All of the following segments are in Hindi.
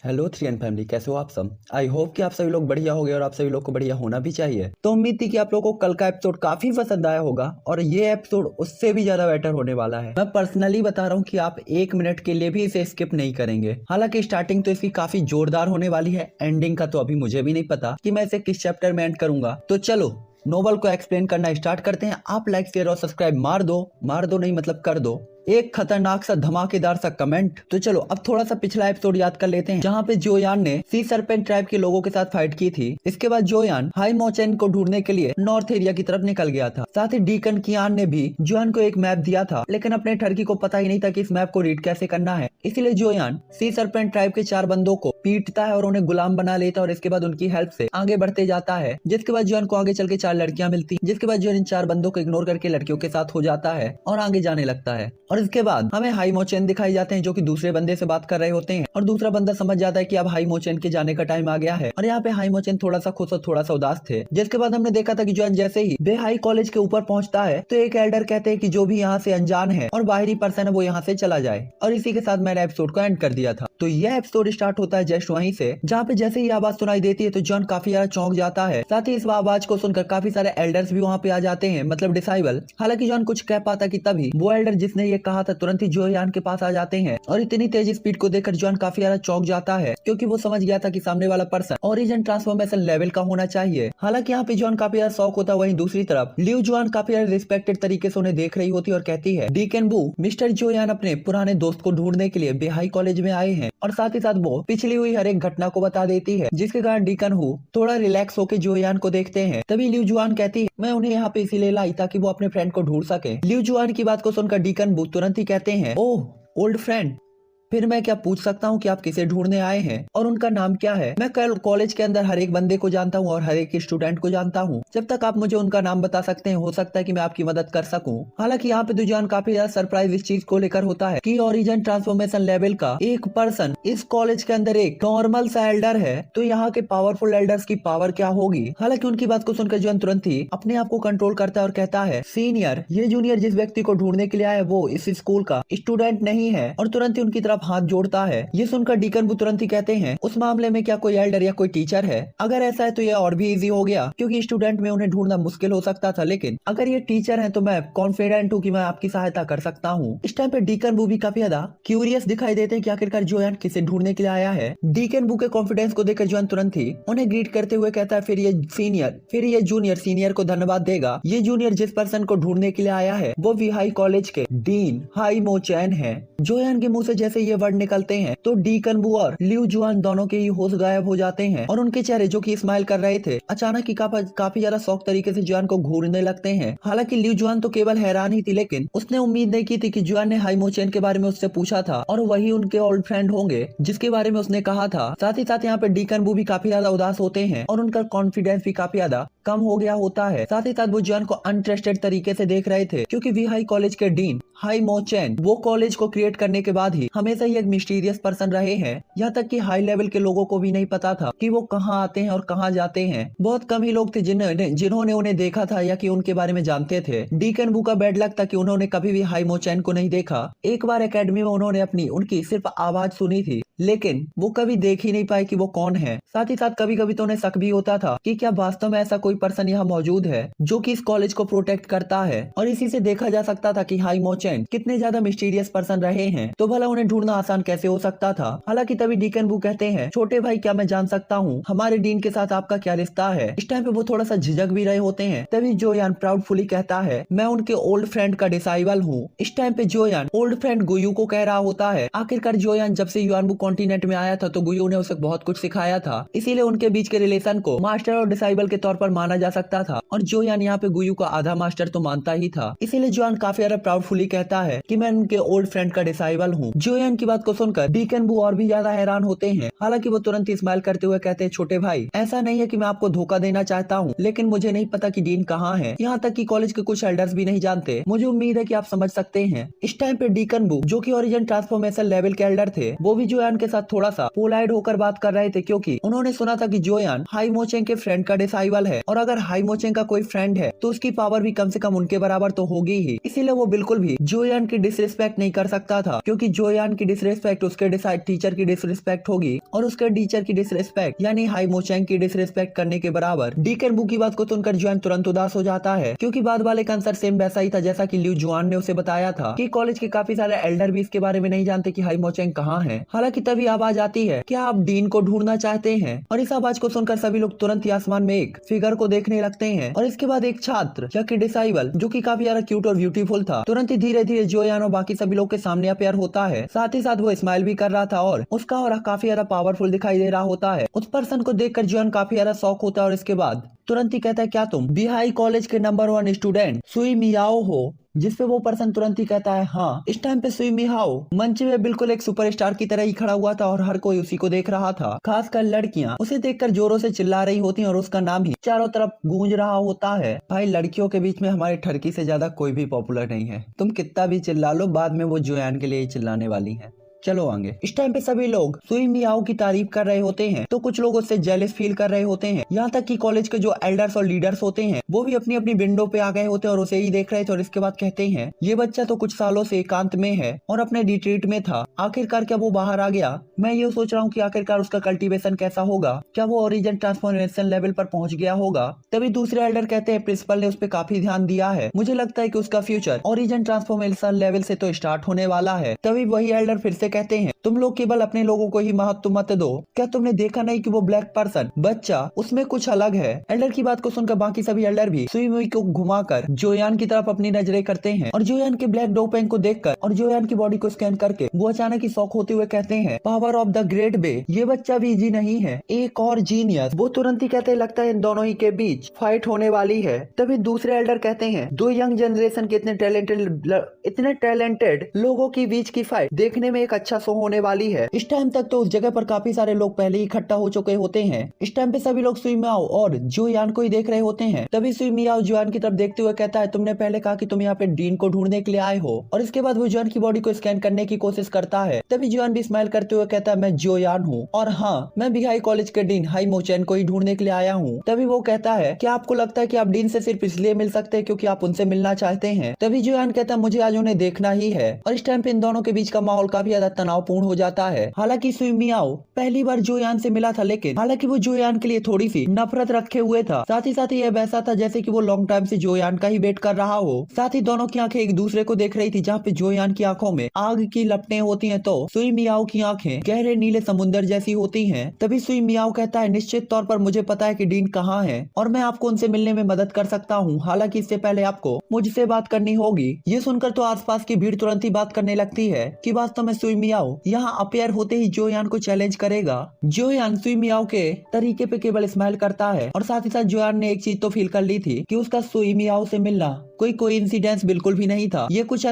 हेलो 3N फैमिली, कैसे हो आप सब। आई होप कि आप सभी लोग बढ़िया होंगे और आप सभी लोग को बढ़िया होना भी चाहिए। तो उम्मीद थी कि आप लोगों को कल का एपिसोड काफी पसंद आया होगा और ये एपिसोड उससे भी ज्यादा बेटर होने वाला है। मैं पर्सनली बता रहा हूँ कि आप 1 मिनट के लिए भी इसे स्किप नहीं करेंगे। हालांकि स्टार्टिंग तो इसकी काफी जोरदार होने वाली है, एंडिंग का तो अभी मुझे भी नहीं पता कि मैं इसे किस चैप्टर में एंड करूंगा। तो चलो नोवेल को एक्सप्लेन करना स्टार्ट करते हैं। आप लाइक शेयर और सब्सक्राइब मार दो नहीं मतलब कर दो, एक खतरनाक सा धमाकेदार सा कमेंट। तो चलो अब थोड़ा सा पिछला एपिसोड याद कर लेते हैं, जहाँ पे जोयान ने सी सरपेंट ट्राइब के लोगों के साथ फाइट की थी। इसके बाद जोयान हाई मोचेन को ढूंढने के लिए नॉर्थ एरिया की तरफ निकल गया था। साथ ही डीकन कियान ने भी जोयान को एक मैप दिया था, लेकिन अपने ठरकी को पता ही नहीं था कि इस मैप को रीड कैसे करना है। इसीलिए जोयान सी सरपेंट ट्राइब के 4 बंदों को पीटता है और उन्हें गुलाम बना लेता है और इसके बाद उनकी हेल्प से आगे बढ़ते जाता है। जिसके बाद जोयान को आगे चल के 4 लड़कियां मिलती, जिसके बाद जोयान इन 4 बंदों को इग्नोर करके लड़कियों के साथ हो जाता है और आगे जाने लगता है। और इसके बाद हमें हाई मोचेन दिखाई जाते हैं, जो कि दूसरे बंदे से बात कर रहे होते हैं और दूसरा बंदा समझ जाता है कि अब हाई मोचेन के जाने का टाइम आ गया है। और यहाँ पे हाई मोचेन थोड़ा सा खुश और थोड़ा सा उदास थे। जिसके बाद हमने देखा था कि जोयान जैसे ही बेहाई कॉलेज के ऊपर पहुंचता है तो एक एल्डर कहते हैं कि जो भी यहाँ से अनजान है और बाहरी पर्सन है वो यहाँ से चला जाए। और इसी के साथ मैंने एपिसोड को एंड कर दिया था। तो यह एपिसोड स्टार्ट होता है जस्ट वहीं से, जहाँ पे जैसे ही आवाज सुनाई देती है तो जोयान काफी ज्यादा चौंक जाता है। साथ ही इस आवाज को सुनकर काफी सारे एल्डर्स भी वहाँ पे आ जाते हैं, मतलब डिसाइबल। हालांकि जोयान कुछ कह पाता कि तभी वो एल्डर जिसने ये कहा था तुरंत ही जोयान के पास आ जाते हैं। और इतनी तेज स्पीड को देखकर जोयान काफी ज्यादा चौंक जाता है, क्योंकि वो समझ गया था कि सामने वाला पर्सन ओरिजिन ट्रांसफॉर्मेशन लेवल का होना चाहिए। हालांकि यहाँ पे जोयान काफी ज्यादा शौक होता है। वहीं दूसरी तरफ लियू जोयान काफी ज्यादा रिस्पेक्टेड तरीके से उन्हें देख रही होती है और कहती है डीकन बू मिस्टर जोयान अपने पुराने दोस्त को ढूंढने के लिए बेहाई कॉलेज में आए हैं। और साथ ही साथ वो पिछली हुई हर एक घटना को बता देती है, जिसके कारण डीकन हु थोड़ा रिलैक्स होकर जोयान को देखते हैं। तभी लियू जोयान कहती है मैं उन्हें यहाँ पे इसीलिए लाई ताकि वो अपने फ्रेंड को ढूंढ सके। लियू जोयान की बात को सुनकर डीकन बू तुरंत ही कहते हैं ओह ओल्ड फ्रेंड, फिर मैं क्या पूछ सकता हूँ कि आप किसे ढूंढने आए हैं और उनका नाम क्या है। मैं कल कॉलेज के अंदर हर एक बंदे को जानता हूँ और हर एक स्टूडेंट को जानता हूँ। जब तक आप मुझे उनका नाम बता सकते हैं हो सकता है कि मैं आपकी मदद कर सकूं। हालांकि यहाँ पे जोयान काफी ज्यादा सरप्राइज इस चीज को लेकर होता है कि ओरिजिन ट्रांसफॉर्मेशन लेवल का एक पर्सन इस कॉलेज के अंदर एक नॉर्मल सा एल्डर है, तो यहाँ के पावरफुल एल्डर्स की पावर क्या होगी। हालांकि उनकी बात को सुनकर जोयान तुरंत ही अपने आप को कंट्रोल करता है और कहता है सीनियर, ये जूनियर जिस व्यक्ति को ढूंढने के लिए आया वो इस स्कूल का स्टूडेंट नहीं है। और तुरंत ही उनकी तरफ हाथ जोड़ता है। ये सुनकर डीकन बू तुरंत ही कहते हैं उस मामले में क्या कोई एल्डर या कोई टीचर है। अगर ऐसा है तो ये और भी इजी हो गया, क्योंकि स्टूडेंट में उन्हें ढूंढना मुश्किल हो सकता था, लेकिन अगर ये टीचर है तो मैं कॉन्फिडेंट हूँ कि मैं आपकी सहायता कर सकता हूँ। इस टाइम पे डीकन बू भी काफी ज्यादा क्यूरियस दिखाई देते हैं कि आखिरकार जोयान किसे ढूंढने के लिए आया है। डीकन बू के कॉन्फिडेंस को देखकर जोयान तुरंत ही उन्हें ग्रीट करते हुए कहता है फिर ये जूनियर सीनियर को धन्यवाद देगा। ये जूनियर जिस पर्सन को ढूंढने के लिए आया है वो विहाई कॉलेज के डीन हाई मोचेन है। जोयान के मुंह से जैसे ये वर्ड निकलते हैं तो डीकन बू और लियू जोयान दोनों के ही होश गायब हो जाते हैं और उनके चेहरे जो कि स्माइल कर रहे थे अचानक ही काफी ज्यादा शौक तरीके से जोयान को घूरने लगते हैं। हालांकि लियू जोयान तो केवल हैरान ही थी, लेकिन उसने उम्मीद नहीं की थी कि जोयान ने हाई मोचेन के बारे में उससे पूछा था और वही उनके ओल्ड फ्रेंड होंगे जिसके बारे में उसने कहा था। साथ ही साथ यहाँ पे डीकन बू भी काफी ज्यादा उदास होते हैं और उनका कॉन्फिडेंस भी काफी ज्यादा कम हो गया होता है। साथ ही साथ वो जोयान को अनट्रस्टेड तरीके से देख रहे थे, क्योंकि विहाई कॉलेज के डीन हाई मोचेन वो कॉलेज को क्रिएट करने के बाद ही हमेशा ही एक मिस्टीरियस पर्सन रहे हैं। यहाँ तक कि हाई लेवल के लोगों को भी नहीं पता था कि वो कहाँ आते हैं और कहाँ जाते हैं। बहुत कम ही लोग थे जिन्होंने उन्हें देखा था या कि उनके बारे में जानते थे। डीकन बू का बैड लक था कि उन्होंने कभी भी हाई मोचेन को नहीं देखा। एक बार एकेडमी में उन्होंने उनकी सिर्फ आवाज सुनी थी, लेकिन वो कभी देख ही नहीं पाए कि वो कौन है। साथ ही साथ कभी कभी तो उन्हें शक भी होता था कि क्या वास्तव में ऐसा कोई पर्सन यहाँ मौजूद है जो कि इस कॉलेज को प्रोटेक्ट करता है। और इसी से देखा जा सकता था कि हाई मोचेन कितने ज्यादा मिस्टीरियस पर्सन रहे हैं, तो भला उन्हें ढूंढना आसान कैसे हो सकता था। हालांकि तभी डीकन बू कहते हैं छोटे भाई क्या मैं जान सकता हूँ हमारे डीन के साथ आपका क्या रिश्ता है। इस टाइम पे वो थोड़ा सा झिझक भी रहे होते हैं। तभी जोयान प्राउडफुली कहता है मैं उनके ओल्ड फ्रेंड का डिसाइबल हूँ। इस टाइम पे जोयान ओल्ड फ्रेंड गुयू को कह रहा होता है। आखिरकार जोयान जब से युआनबू कॉन्टिनेंट में आया था तो गुयू ने उसे बहुत कुछ सिखाया था, इसीलिए उनके बीच के रिलेशन को मास्टर और डिसाइबल के तौर पर माना जा सकता था। और जोयान यहाँ पे गुयू का आधा मास्टर तो मानता ही था, इसीलिए जोयान काफी ज्यादा प्राउडफुली कहता है कि मैं उनके ओल्ड फ्रेंड का डिसाइबल हूँ। जोयान की बात को सुनकर डीकन बू और भी ज्यादा हैरान होते हैं। हालांकि वो तुरंत ही स्माइल करते हुए कहते हैं छोटे भाई ऐसा नहीं है कि मैं आपको धोखा देना चाहता हूँ, लेकिन मुझे नहीं पता कि डीन कहाँ है। यहाँ तक कि कॉलेज के कुछ एल्डर्स भी नहीं जानते। मुझे उम्मीद है कि आप समझ सकते हैं। इस टाइम पे डीकन बू जो कि ओरिजिन ट्रांसफॉर्मेशन लेवल के एल्डर थे वो भी जोयान जोयान के साथ थोड़ा सा पोलाइट होकर बात कर रहे थे, क्योंकि उन्होंने सुना था कि जोयान हाई मोचेंग के फ्रेंड का डिसाइबल है, और अगर हाई मोचेंग का कोई फ्रेंड है तो उसकी पावर भी कम से कम उनके बराबर तो होगी ही। इसीलिए वो बिल्कुल भी जोयान की डिसरिस्पेक्ट नहीं कर सकता था, क्योंकि जोयान की डिसरिस्पेक्ट उसके टीचर की डिसरिस्पेक्ट होगी, और उसके टीचर की डिसरिस्पेक्ट यानी हाई मोचेंग की डिसरिस्पेक्ट करने के बराबर। डीकन बू की बात को सुनकर जोयान तुरंत उदास हो जाता है, क्योंकि बाद वाले का आंसर सेम वैसा ही था जैसा कि लिu जुआन ने उसे बताया था कि कॉलेज के काफी सारे एल्डर भी इसके बारे में नहीं जानते कि हाई मोचेंग कहाँ है। हालांकि तभी आवाज आती है, क्या आप डीन को ढूंढना चाहते हैं? और इस आवाज को सुनकर सभी लोग तुरंत ही आसमान में एक फिगर को देखने लगते हैं, और इसके बाद एक छात्र या कि डिसाइबल जो कि काफी ज्यादा क्यूट और ब्यूटीफुल था, तुरंत ही धीरे धीरे जोयान और बाकी सभी लोग के सामने अपेयर होता है। साथ ही साथ वो स्माइल भी कर रहा था, और उसका और काफी ज्यादा पावरफुल दिखाई दे रहा होता है। उस पर्सन को देखकर जोयान काफी ज्यादा शॉक होता है, और इसके बाद तुरंत ही कहता है, क्या तुम बिहाई कॉलेज के नंबर 1 स्टूडेंट सुई मियाओ हो? जिसपे वो पर्सन तुरंत ही कहता है हाँ। इस टाइम पे सुई मियाओ मंच में बिल्कुल एक सुपरस्टार की तरह ही खड़ा हुआ था, और हर कोई उसी को देख रहा था। खासकर लड़कियां उसे देखकर जोरों से चिल्ला रही होती हैं, और उसका नाम ही चारों तरफ गूंज रहा होता है। भाई, लड़कियों के बीच में हमारे ठरकी से ज्यादा कोई भी पॉपुलर नहीं है। तुम कितना भी चिल्ला लो, बाद में वो जोयान के लिए ही चिल्लाने वाली है। चलो आगे। इस टाइम पे सभी लोग सुई मियाओ की तारीफ कर रहे होते हैं, तो कुछ लोग उससे जेलस फील कर रहे होते हैं। यहाँ तक कि कॉलेज के जो एल्डर्स और लीडर्स होते हैं वो भी अपनी अपनी विंडो पे आ गए होते हैं और उसे ही देख रहे थे, और इसके बाद कहते हैं, ये बच्चा तो कुछ सालों से एकांत में है और अपने रिट्रीट में था, आखिरकार क्या वो बाहर आ गया? मैं ये सोच रहा हूँ कि आखिरकार उसका कल्टीवेशन कैसा होगा, क्या वो ओरिजिन ट्रांसफॉर्मेशन लेवल पर पहुंच गया होगा? तभी दूसरे एल्डर कहते हैं, प्रिंसिपल ने उस पर काफी ध्यान दिया है, मुझे लगता है कि उसका फ्यूचर ओरिजिन ट्रांसफॉर्मेशन लेवल से तो स्टार्ट होने वाला है। तभी वही एल्डर फिर से कहते हैं, तुम लोग केवल अपने लोगों को ही महत्व मत दो, क्या तुमने देखा नहीं कि वो ब्लैक पर्सन बच्चा उसमें कुछ अलग है? एल्डर की बात को सुनकर बाकी सभी एल्डर भी सुई मुई को घुमाकर जोयान की तरफ अपनी नजरें करते हैं, और जोयान के ब्लैक डोपेंग को देखकर और जोयान की बॉडी को स्कैन करके वो अचानक ही शॉक होते हुए कहते हैं, पावर ऑफ द ग्रेट बे, ये बच्चा भी इजी नहीं है, एक और जीनियस। वो तुरंत ही कहते हैं, लगता है इन दोनों ही के बीच फाइट होने वाली है। तभी दूसरे एल्डर कहते हैं, दो यंग जनरेशन के इतने टैलेंटेड लोगों के बीच की फाइट देखने में एक अच्छा शो होने वाली है। इस टाइम तक तो उस जगह पर काफी सारे लोग पहले ही इकट्ठा हो चुके होते हैं। इस टाइम पे सभी लोग सुई मियाओ और जोयान को ही देख रहे होते हैं। तभी सुई मियाओ जोयान की तरफ देखते हुए कहता है, तुमने पहले कहा कि तुम यहाँ पे डीन को ढूंढने के लिए आए हो, और इसके बाद वो जोयान की बॉडी को स्कैन करने की कोशिश करता है। तभी जोयान भी स्माइल करते हुए कहता है, मैं जोयान हूँ, और हाँ, मैं बिहाई कॉलेज के डीन हाई मोचेन को ही ढूंढने के लिए आया हूँ। तभी वो कहता है, क्या आपको लगता है कि आप डीन से सिर्फ इसलिए मिल सकते हैं क्योंकि आप उनसे मिलना चाहते हैं? तभी जोयान कहता है, मुझे आज उन्हें देखना ही है। और इस टाइम पे इन दोनों के बीच का माहौल काफी ज्यादा तनावपूर्ण हो जाता है। हालांकि सुई मियाओ पहली बार जोयान से मिला था, लेकिन हालांकि वो जोयान के लिए थोड़ी सी नफरत रखे हुए था। साथ ही यह वैसा था जैसे कि वो लॉन्ग टाइम से जोयान का ही वेट कर रहा हो। साथ ही दोनों की आंखें एक दूसरे को देख रही थी, जहाँ पे जोयान की आंखों में आग की लपटें होती हैं, तो सुई मियाओ की आंखें गहरे नीले समुद्र जैसी होती हैं। तभी सुई मियाओ कहता है, निश्चित तौर पर मुझे पता है कि डीन कहाँ है, और मैं आपको उनसे मिलने में मदद कर सकता हूँ। हालांकि इससे पहले आपको मुझसे बात करनी होगी। ये सुनकर तो आसपास की भीड़ तुरंत ही बात करने लगती है कि वास्तव में सुई मियाओ यहाँ अपेयर होते ही जोयान को चैलेंज करेगा। जोयान सुई मियाओ के तरीके पे केवल स्माइल करता है, और साथ ही साथ जोयान ने एक चीज तो फील कर ली थी कि उसका सुई मियाओ से मिलना कोई कोइंसिडेंस बिल्कुल भी नहीं था। ये कुछ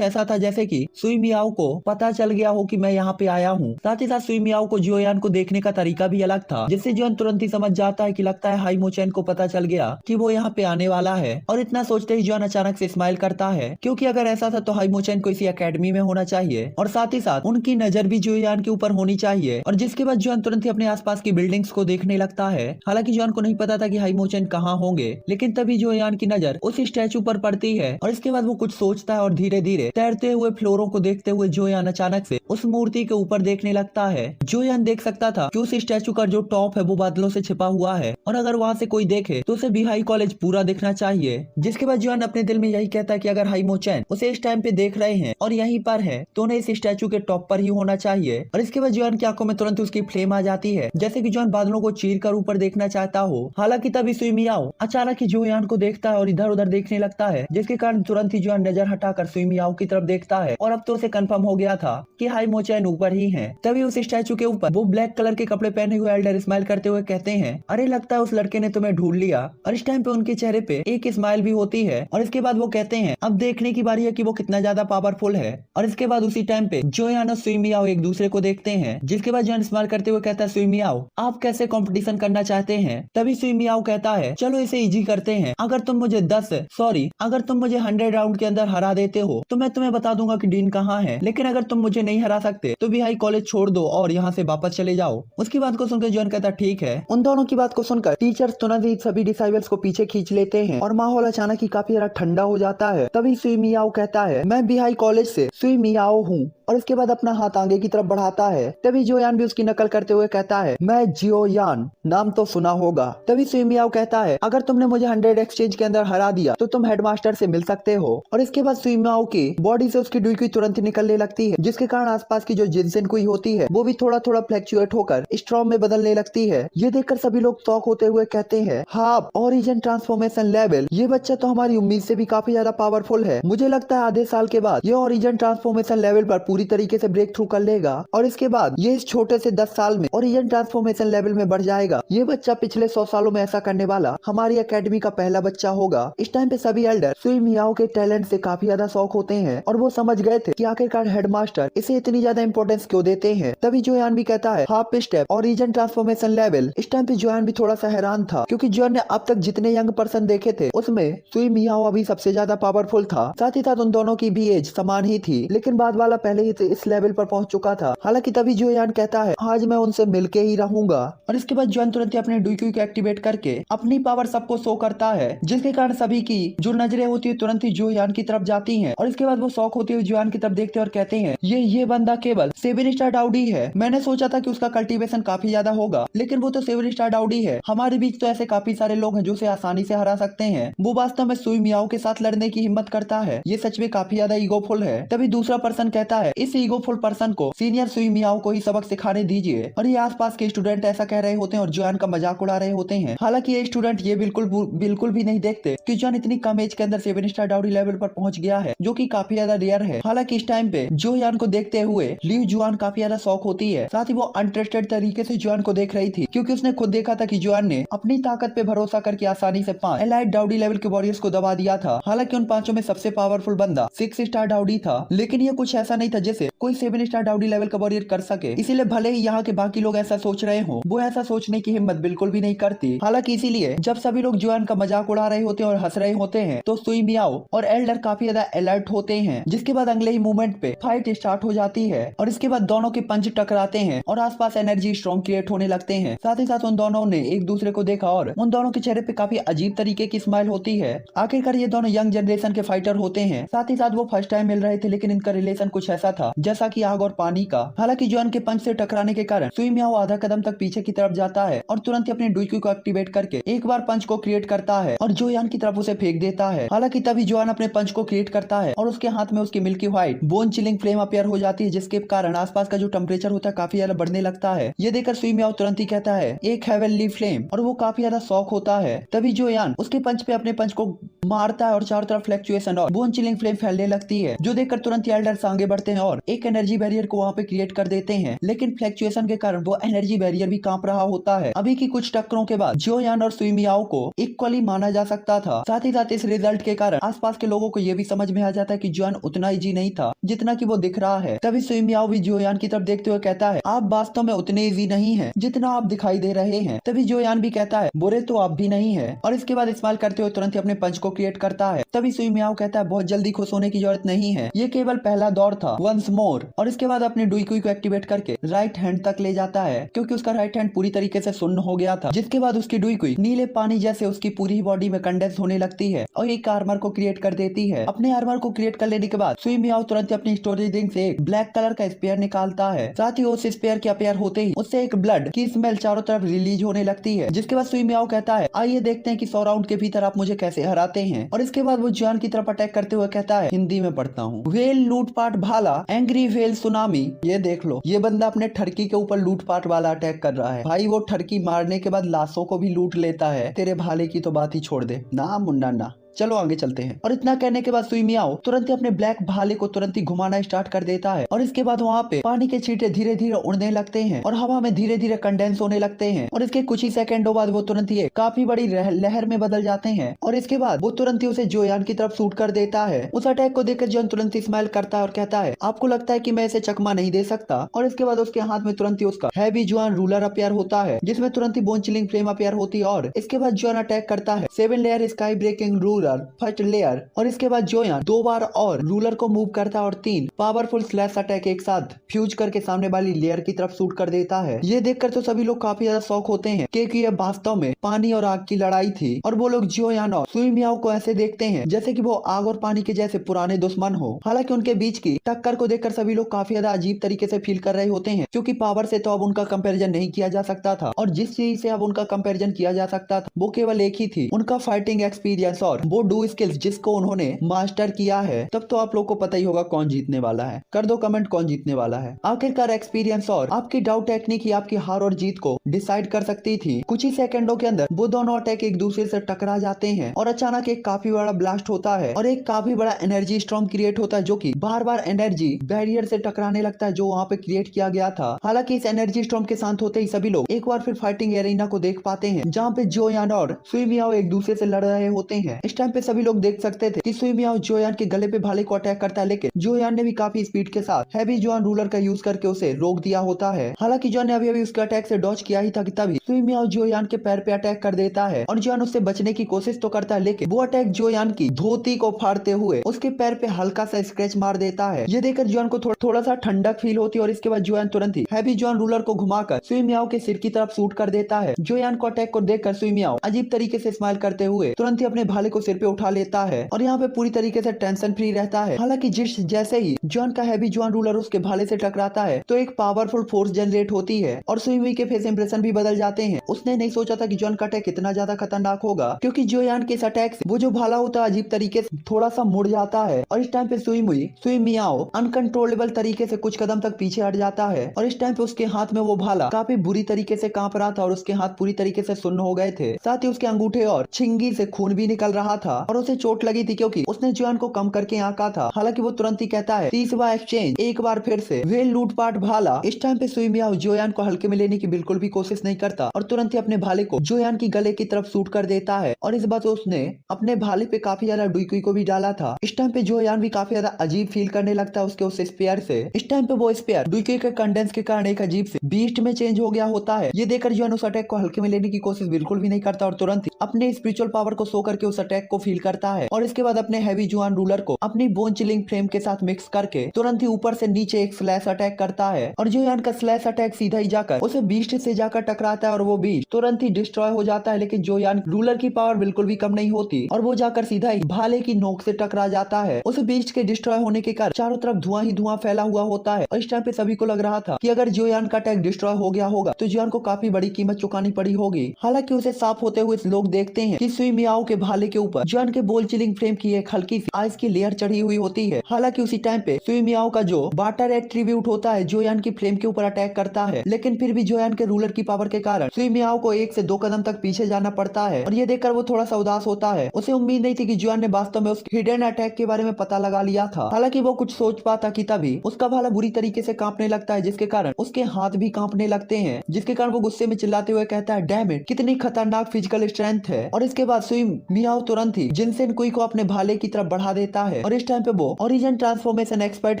ऐसा था जैसे कि सुई मियाओ को पता चल गया हो कि मैं यहाँ पे आया हूँ। साथ ही साथ सुई मियाओ को जोयान को देखने का तरीका भी अलग था, जिससे जोयान तुरंत ही समझ जाता है कि लगता है हाई मोचेन को पता चल गया कि वो यहाँ पे आने वाला है। और इतना सोचते ही जोयान अचानक से स्माइल करता है, क्योंकि अगर ऐसा था तो हाई मोचेन को इसी अकेडमी में होना चाहिए, और साथ ही साथ उनकी नजर भी जोयान के ऊपर होनी चाहिए। और जिसके बाद जोयान तुरंत ही अपने आसपास की बिल्डिंग्स को देखने लगता है। हालांकि जोयान को नहीं पता था कि हाई मोचेन कहाँ होंगे, लेकिन तभी जोयान की नजर उस स्टैचू पर पड़ती है, और इसके बाद वो कुछ सोचता है, और धीरे धीरे तैरते हुए फ्लोरों को देखते हुए जोयान अचानक से उस मूर्ति के ऊपर देखने लगता है। जोयान देख सकता था कि उस स्टैचू का जो टॉप है वो बादलों से छिपा हुआ है, और अगर वहाँ से कोई देखे तो उसे बिहाई कॉलेज पूरा दिखना चाहिए। जिसके बाद जोयान अपने दिल में यही कहता है कि अगर हाई मोचेन उसे इस टाइम पे देख रहे हैं और यहीं पर है, तो उन्हें इस स्टैचू के टॉप पर ही होना चाहिए। और इसके बाद जोयान की आंखों में तुरंत उसकी फ्लेम आ जाती है, जैसे कि जोयान बादलों को चीर कर ऊपर देखना चाहता हो। हालांकि तभी सुई मियाओ अचानक ही जोयान को देखता है और इधर उधर देखने लगता है, जिसके कारण तुरंत ही जोयान नजर हटाकर सुई मियाओ की तरफ देखता है, और अब तो उसे कंफर्म हो गया था कि हाई मोचेन ऊपर ही है। तभी उस स्टैचू के ऊपर वो ब्लैक कलर के कपड़े पहने हुए एल्डर स्माइल करते हुए कहते हैं, अरे लगता है उस लड़के ने तुम्हें ढूंढ लिया। और इस टाइम पे उनके चेहरे पे एक स्माइल भी होती है, और इसके बाद वो कहते हैं, अब देखने की बारी है कि वो कितना ज्यादा पावरफुल है। और इसके बाद उसी टाइम पे जोयान और सुई मियाओ एक दूसरे को देखते हैं, जिसके बाद जोयान स्माइल करते हुए कहता है, सुई मियाओ आप कैसे कंपटीशन करना चाहते हैं? तभी सुई मियाओ कहता है, चलो इसे इजी करते हैं, अगर तुम मुझे 10 से सॉरी, अगर तुम मुझे 100 राउंड के अंदर हरा देते हो तो मैं तुम्हें बता दूंगा कि डीन कहाँ है, लेकिन अगर तुम मुझे नहीं हरा सकते तो भी हाई कॉलेज छोड़ दो और यहाँ से वापस चले जाओ। उसकी बात को सुनकर जॉन कहता ठीक है। उन दोनों की बात को सुनकर टीचर्स तुरंत ही सभी डिसाइबल्स को पीछे खींच लेते हैं और माहौल अचानक ही काफी ज्यादा ठंडा हो जाता है। तभी सुई मियाओ कहता है मैं भी हाई कॉलेज से सुई मियाओ हूँ, और इसके बाद अपना हाथ आगे की तरफ बढ़ाता है। तभी जोयान भी उसकी नकल करते हुए कहता है मैं जियोयान, नाम तो सुना होगा। तभी सुई मियाओ कहता है अगर तुमने मुझे 100 एक्सचेंज के अंदर हरा दिया तो तुम हेडमास्टर से मिल सकते हो। और इसके बाद सुई मियाओ की बॉडी से उसकी डुईकुई तुरंत ही निकलने लगती है, जिसके कारण आसपास की जो जिनसेनकुई होती है वो भी थोड़ा थोड़ा फ्लैक्चुएट होकर स्ट्रॉम में बदलने लगती है। ये देखकर सभी लोग शॉक होते हुए कहते हैं हाँ, ओरिजिन ट्रांसफॉर्मेशन लेवल, ये बच्चा तो हमारी उम्मीद से भी काफी ज्यादा पावरफुल है। मुझे लगता है आधे साल के बाद ये ओरिजिन ट्रांसफॉर्मेशन लेवल पर पूरी तरीके से ब्रेक थ्रू कर लेगा और इसके बाद ये इस छोटे से 10 साल में ओरिजिन ट्रांसफॉर्मेशन लेवल में बढ़ जाएगा। ये बच्चा पिछले 100 सालों में ऐसा करने वाला हमारी एकेडमी का पहला बच्चा होगा। इस टाइम पे सभी एल्डर सुई मियाओ के टैलेंट से काफी ज्यादा शौक होते हैं और वो समझ गए थे कि आखिरकार हेडमास्टर इसे इतनी ज्यादा इंपॉर्टेंस क्यों देते हैं। तभी जोयान भी कहता है half step origin transformation level. इस टाइम पे जोयान भी थोड़ा सा हैरान था, क्योंकि जोयान ने अब तक जितने यंग पर्सन देखे थे उसमें सुई मियाओ अभी सबसे ज्यादा पावरफुल था। साथ ही साथ उन दोनों की भी एज समान ही थी, लेकिन बाद वाला पहले ही इस लेवल पर पहुंच चुका था। हालांकि तभी जोयान कहता है आज मैं उनसे मिलके ही रहूंगा। और इसके बाद जोयान तुरंत ही अपने डुईकुई को एक्टिवेट करके अपनी पावर सबको शो करता है, जिसके कारण सभी की जो नजरें होती है तुरंत ही जोयान की तरफ जाती हैं। और इसके बाद वो शौक होते हुए जोयान की तरफ देखते हैं और कहते हैं ये बंदा केवल 7 स्टार डाउडी है। मैंने सोचा था कि उसका कल्टीवेशन काफी ज्यादा होगा, लेकिन वो तो 7 स्टार डाउडी है। हमारे बीच तो ऐसे काफी सारे लोग हैं जो उसे आसानी से हरा सकते हैं। वो वास्तव में सुई मियाओ के साथ लड़ने की हिम्मत करता है। ये सच में काफी ज्यादा ईगोफुल है। तभी दूसरा पर्सन कहता है इस ईगोफुल पर्सन को सीनियर सुई मियाओ को ही सबक सिखाने दीजिए। और ये आसपास के स्टूडेंट ऐसा कह रहे होते हैं और जोयान का मजाक उड़ा रहे होते हैं। हालांकि ये स्टूडेंट ये बिल्कुल भी नहीं देखते कि जोयान इतनी कम एज के अंदर 7 स्टार डाउडी लेवल पर पहुंच गया है, जो कि काफी ज्यादा रेयर है। हालांकि इस टाइम पे जोयान को देखते हुए लियू जुआन काफी ज्यादा शौक होती है। साथ ही वो अनट्रस्टेड तरीके से जोयान को देख रही थी, क्योंकि उसने खुद देखा था कि जोयान ने अपनी ताकत पे भरोसा करके आसानी से 5 एलाइट डाउडी लेवल के वॉरियर्स को दबा दिया था। हालांकि उन पांचों में सबसे पावरफुल बंदा 6 स्टार डाउडी था, लेकिन ये कुछ ऐसा नहीं था जैसे कोई 7 स्टार डाउडी लेवल का वॉरियर कर सके। इसीलिए भले ही यहाँ के बाकी लोग ऐसा सोच रहे हो, वो ऐसा सोचने की हिम्मत बिल्कुल भी नहीं करती। हालांकि इसीलिए जब सभी लोग जोयान का मजाक उड़ा रहे होते हैं और हंस रहे होते हैं तो सुई मियाओ और एल्डर काफी ज्यादा अलर्ट होते हैं, जिसके बाद अगले ही मूवमेंट पे फाइट स्टार्ट हो जाती है। और इसके बाद दोनों के पंच टकराते हैं और आसपास एनर्जी स्ट्रॉन्ग क्रिएट होने लगते हैं। साथ ही साथ उन दोनों ने एक दूसरे को देखा और उन दोनों के चेहरे पे काफी अजीब तरीके की स्माइल होती है। आखिरकार ये दोनों यंग जनरेशन के फाइटर होते हैं। साथ ही साथ वो फर्स्ट टाइम मिल रहे थे, लेकिन इनका रिलेशन कुछ ऐसा था जैसा कि आग और पानी का। हालांकि जोयान के पंच से टकराने के कारण सुई मियाओ आधा कदम तक पीछे की तरफ जाता है और तुरंत ही अपने डुईकुई को एक्टिवेट करके एक बार पंच को क्रिएट करता है और जोयान की तरफ उसे फेंक देता है। हालांकि तभी जोयान अपने पंच को क्रिएट करता है और उसके हाथ में उसकी milky white bone chilling flame appear हो जाती है, जिसके कारण आसपास का जो टेम्परेचर होता है काफी ज्यादा बढ़ने लगता है। ये देखकर सुई मियाओ तुरंत ही कहता है एक हेवनली फ्लेम, और वो काफी ज्यादा शॉक होता है। तभी जोयान उसके पंच पे अपने पंच को मारता है और चारों तरफ फ्लैक्चुएशन और बोन चिलिंग फ्लेम फैलने लगती है, जो देखकर तुरंत ही एल्डर्स आगे बढ़ते हैं और एक एनर्जी बैरियर को वहाँ पे क्रिएट कर देते हैं। लेकिन फ्लैक्चुएशन के कारण वो एनर्जी बैरियर भी कांप रहा होता है। अभी की कुछ टक्करों के बाद जोयान और सुई मियाओ को इक्वली माना जा सकता था। साथ ही साथ इस रिजल्ट के कारण आसपास के लोगों को ये भी समझ में आ जाता है कि जोयान उतना इजी नहीं था जितना कि वो दिख रहा है। तभी सुई मियाओ भी जोयान की तरफ देखते हुए कहता है आप वास्तव में उतने इजी नहीं है जितना आप दिखाई दे रहे हैं। तभी जोयान भी कहता है बुरे तो आप भी नहीं है, और इसके बाद स्माइल करते हुए तुरंत ही अपने पंच को क्रिएट करता है। तभी सुई मियाओ कहता है बहुत जल्दी खुश होने की जरूरत नहीं है, ये केवल पहला दौर था, वंस मोर। और इसके बाद अपने डुईकुई को एक्टिवेट करके राइट हैंड तक ले जाता है, क्योंकि उसका राइट हैंड पूरी तरीके से सुन्न हो गया था। जिसके बाद उसकी डुईकुई नीले पानी जैसे उसकी पूरी बॉडी में कंडेंस होने लगती है और एक आर्मर को क्रिएट कर देती है। अपने आर्मर को क्रिएट कर लेने के बाद सुई मियाओ तुरंत अपनी स्टोरेज रिंग से एक ब्लैक कलर का स्पेयर निकालता है। साथ ही उस स्पेयर के अपेयर होते ही उससे एक ब्लड की स्मेल चारों तरफ रिलीज होने लगती है। जिसके बाद सुई मियाओ कहता है आइए देखते हैं कि 100 राउंड के भीतर आप मुझे कैसे हराते हैं। और इसके बाद वो जोयान की तरफ अटैक करते हुए कहता है, हिंदी में पढ़ता हूँ, वेल लूटपाट भाला एंग्री वेल सुनामी। ये देख लो, ये बंदा अपने ठरकी के ऊपर लूटपाट वाला अटैक कर रहा है। भाई वो ठरकी मारने के बाद लाशों को भी लूट लेता है, तेरे भाले की तो बात ही छोड़ दे ना मुंडा ना। चलो आगे चलते हैं। और इतना कहने के बाद सुई मियाओ तुरंत ही अपने ब्लैक भाले को तुरंत ही घुमाना स्टार्ट कर देता है और इसके बाद वहाँ पे पानी के छींटे धीरे धीरे उड़ने लगते हैं और हवा में धीरे धीरे कंडेंस होने लगते हैं। और इसके कुछ ही सेकंडों बाद वो तुरंत ही काफी बड़ी लहर में बदल जाते हैं और इसके बाद वो तुरंत ही उसे जोयान की तरफ शूट कर देता है। उस अटैक को देखकर जोयान तुरंत ही स्माइल करता है और कहता है आपको लगता है कि मैं इसे चकमा नहीं दे सकता। और इसके बाद उसके हाथ में तुरंत ही उसका हैवी जोयान रूलर अपियर होता है, जिसमें तुरंत ही बोन चिलिंग फ्लेम अपियर होती है। और इसके बाद जोयान अटैक करता है 7 layer sky breaking ruler ruler first layer और इसके बाद जोयान 2 बार और रूलर को मूव करता है और 3 पावरफुल स्लैश अटैक एक साथ फ्यूज करके सामने वाली लेयर की तरफ शूट कर देता है। ये देखकर तो सभी लोग काफी ज्यादा शॉक होते हैं क्योंकि ये वास्तव में पानी और आग की लड़ाई थी और वो लोग जोयान और सुई मियाओ को ऐसे देखते हैं जैसे कि वो आग और पानी के जैसे पुराने दुश्मन हो। हालांकि उनके बीच की टक्कर को देखकर सभी लोग काफी ज्यादा अजीब तरीके से फील कर रहे होते हैं क्योंकि पावर से तो अब उनका कंपैरिजन नहीं किया जा सकता था और जिस चीज से अब उनका कंपैरिजन किया जा सकता था वो केवल एक ही थी, उनका फाइटिंग एक्सपीरियंस और वो डू स्किल्स जिसको उन्होंने मास्टर किया है। तब तो आप लोग को पता ही होगा कौन जीतने वाला है। कर दो कमेंट कौन जीतने वाला है। आखिरकार एक्सपीरियंस और आपकी डाउट टेक्निक ही आपकी हार और जीत को डिसाइड कर सकती थी। कुछ ही सेकंडों के अंदर वो दोनों अटैक एक दूसरे से टकरा जाते हैं और अचानक एक काफी बड़ा ब्लास्ट होता है और एक काफी बड़ा एनर्जी स्टॉर्म क्रिएट होता है जो कि बार बार एनर्जी बैरियर से टकराने लगता है जो वहाँ पे क्रिएट किया गया था। हालांकि इस एनर्जी स्टॉर्म के शांत होते ही सभी लोग एक बार फिर फाइटिंग एरिना को देख पाते हैं जहाँ पे जोयान और सुई मियाओ एक दूसरे से लड़ रहे होते हैं। इस टाइम पे सभी लोग देख सकते थे कि सुई मियाओ जोयान के गले पे भाले को अटैक करता है लेकिन जोयान ने भी काफी स्पीड के साथ हैवी जोयान रूलर का यूज करके उसे रोक दिया होता है। हालांकि जोयान ने अभी अभी उसके अटैक से डॉज किया ही था कि तभी सुई मियाओ जोयान के पैर पे अटैक कर देता है और जोयान उससे बचने की कोशिश तो करता है लेकिन वो अटैक जोयान की धोती को फाड़ते हुए उसके पैर पे हल्का सा स्क्रैच मार देता है। ये देखकर जोयान को थोड़ा सा ठंडक फील होती है और इसके बाद जोयान तुरंत ही हैवी जोयान रूलर को घुमाकर सुई मियाओ के सिर की तरफ शूट कर देता है। जोयान को अटैक को देखकर सुई मियाओ अजीब तरीके से स्माइल करते हुए तुरंत ही अपने भाले को सिर पे उठा लेता है और यहाँ पे पूरी तरीके से टेंशन फ्री रहता है। हालांकि जैसे ही जोयान का हैवी जोयान रूलर उसके भाले से टकराता है तो एक पावरफुल फोर्स जनरेट होती है और सुई मियाओ के फेस इंप्रेशन भी बदल जाते हैं। उसने नहीं सोचा था कि जोयान का अटैक इतना ज्यादा खतरनाक होगा क्योंकि जोयान के इस अटैक से वो जो भाला होता है अजीब तरीके से थोड़ा सा मुड़ जाता है और इस टाइम पे सुई मियाओ अनकंट्रोलेबल तरीके से कुछ कदम तक पीछे हट जाता है और इस टाइम पे उसके हाथ में वो भाला काफी बुरी तरीके से कांप रहा था और उसके हाथ पूरी तरीके से सुन्न हो गए थे। साथ ही उसके अंगूठे और छिंगी से खून भी निकल रहा था और उसे चोट लगी थी क्योंकि उसने जोयान को कम करके आंका था। हालांकि वो तुरंत ही कहता है 30वां एक्सचेंज एक बार फिर से वे लूटपाट भाला। इस टाइम पे सुई मियाओ जोयान को हल्के में लेने की बिल्कुल भी कोशिश नहीं करता और तुरंत ही अपने भाले को जोयान की गले की तरफ शूट कर देता है और इस बात उसने अपने भाले पे काफी ज्यादा डुईकुई को भी डाला था। इस टाइम पे जोयान भी काफी ज्यादा अजीब फील करने लगता है उसके उस स्पेयर से। इस टाइम पे वो स्पेयर डुईकुई के कंडेंस के कारण एक अजीब से बीस्ट में चेंज हो गया होता है। ये देखकर जोयान उस अटैक को हल्के में लेने की कोशिश बिल्कुल भी नहीं करता और तुरंत ही अपने स्पिरिचुअल पावर को शो करके उस अटैक को फील करता है और इसके बाद अपने हैवी जोयान रूलर को अपनी बोन चिलिंग फ्रेम के साथ मिक्स करके तुरंत ही ऊपर से नीचे एक स्लैश अटैक करता है और जोयान का स्लैश अटैक सीधा ही जाकर उसे बीस्ट से जाकर टकराता है और वो बीस्ट तुरंत ही डिस्ट्रॉय हो जाता है। लेकिन जोयान रूलर की पावर बिल्कुल भी कम नहीं होती और वो जाकर सीधा ही भाले की नोक से टकरा जाता है। उस बीस्ट के डिस्ट्रॉय होने के कारण चारों तरफ धुआं ही धुआं फैला हुआ होता है और इस टाइम पे सभी को लग रहा था कि अगर जोयान का अटैक डिस्ट्रॉय हो गया होगा तो जोयान को काफी बड़ी कीमत चुकानी पड़ी होगी। हालांकि उसे साफ होते हुए लोग देखते हैं कि सुई मियाओ के भाले के ऊपर जोयान के बोल चिलिंग फ्रेम की एक हल्की सी आइस की लेयर चढ़ी हुई होती है। हालांकि उसी टाइम पे सुई मियाओ का जो वाटर एट्रीब्यूट होता है जोयान की फ्रेम के ऊपर अटैक करता है लेकिन फिर भी जोयान के रूलर की पावर के कारण सुई मियाओ को 1 से 2 कदम तक पीछे जाना पड़ता है और ये देखकर वो थोड़ा सा उदास होता है। उसे उम्मीद नहीं थी कि जोयान ने वास्तव में उस हिडन अटैक के बारे में पता लगा लिया था। हालांकि वो कुछ सोच पाता कि तभी उसका भाला बुरी तरीके से कांपने लगता है जिसके कारण उसके हाथ भी कांपने लगते हैं जिसके कारण वो गुस्से में चिल्लाते हुए कहता है डैम इट, कितनी खतरनाक फिजिकल स्ट्रेंथ है। और इसके बाद सुई मियाओ तुरंत ही जिनसेन कुई को अपने भाले की तरफ बढ़ा देता है और इस टाइम पे वो ओरिजिन ट्रांसफॉर्मेशन एक्सपर्ट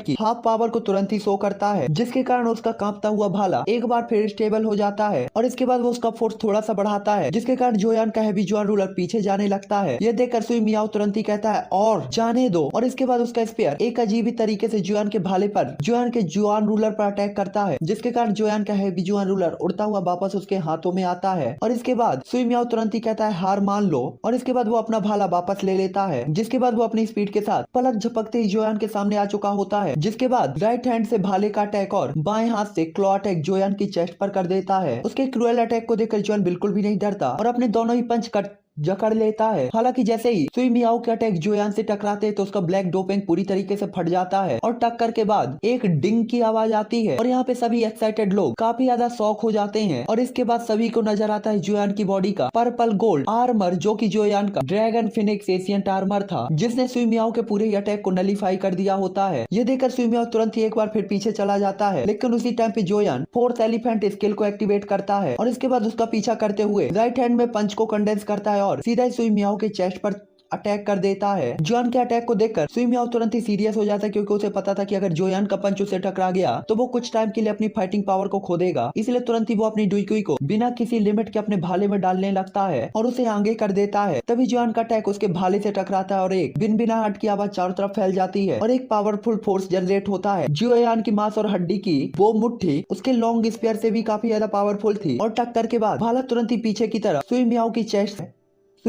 की हाफ पावर को तुरंत ही शो करता है जिसके कारण उसका कांपता हुआ भाला एक बार फिर स्टेबल हो जाता है और इसके बाद वो उसका फोर्स थोड़ा सा बढ़ाता है जिसके कारण जोयान का हैवी जोयान रूलर पीछे जाने लगता है। ये देखकर सुई मियाओ तुरंत ही कहता है और जाने दो और इसके बाद उसका स्पेयर एक अजीब तरीके से जोयान के भाले पर जोयान के जोयान रूलर पर अटैक करता है जिसके कारण जोयान का हैवी जोयान रूलर उड़ता हुआ वापस उसके हाथों में आता है और इसके बाद सुई मियाओ तुरंत ही कहता है हार मान लो और इसके बाद वो अपना भाला वापस ले लेता है जिसके बाद वो अपनी स्पीड के साथ पलक झपकते ही जोयान के सामने आ चुका होता है। जिसके बाद राइट हैंड से भाले का अटैक और बाएं हाथ से क्लॉ अटैक जोयान की चेस्ट पर कर देता है। उसके क्रूएल अटैक को देखकर जोयान बिल्कुल भी नहीं डरता और अपने दोनों ही पंच जकड़ लेता है। हालांकि जैसे ही सुई मियाओ के अटैक जोयान से टकराते तो उसका ब्लैक डोपिंग पूरी तरीके से फट जाता है और टक्कर के बाद एक डिंग की आवाज आती है और यहाँ पे सभी एक्साइटेड लोग काफी ज्यादा शॉक हो जाते हैं और इसके बाद सभी को नजर आता है जोयान की बॉडी का पर्पल गोल्ड आर्मर जो कि जोयान का ड्रैगन फिनिक्स एशियंट आर्मर था जिसने सुई मियाओ के पूरे अटैक को नलीफाई कर दिया होता है। ये देखकर सुई मियाओ तुरंत ही एक बार फिर पीछे चला जाता है लेकिन उसी टाइम पे जोयान फोर्थ एलिफेंट स्किल को एक्टिवेट करता है और इसके बाद उसका पीछा करते हुए राइट हैंड में पंच को कंडेंस करता है और सीधा सुई मियाओ के चेस्ट पर अटैक कर देता है। जोयान के अटैक को देखकर सुई मियाओ तुरंत ही सीरियस हो जाता है, क्योंकि उसे पता था कि अगर जोयान का पंच उसे टकरा गया तो वो कुछ टाइम के लिए अपनी फाइटिंग पावर को खो देगा। इसलिए तुरंत ही वो अपनी डुईकुई को बिना किसी लिमिट के अपने भाले में डालने लगता है और उसे आगे कर देता है। तभी जोयान का अटैक उसके भाले से टकराता है और एक बिनबिनाहट की आवाज चारों तरफ फैल जाती है और एक पावरफुल फोर्स जनरेट होता है। जोयान की मांस और हड्डी की वो मुट्ठी उसके लॉन्ग स्पीयर से भी काफी ज्यादा पावरफुल थी और टक्कर के बाद भाला तुरंत ही पीछे की तरफ सुई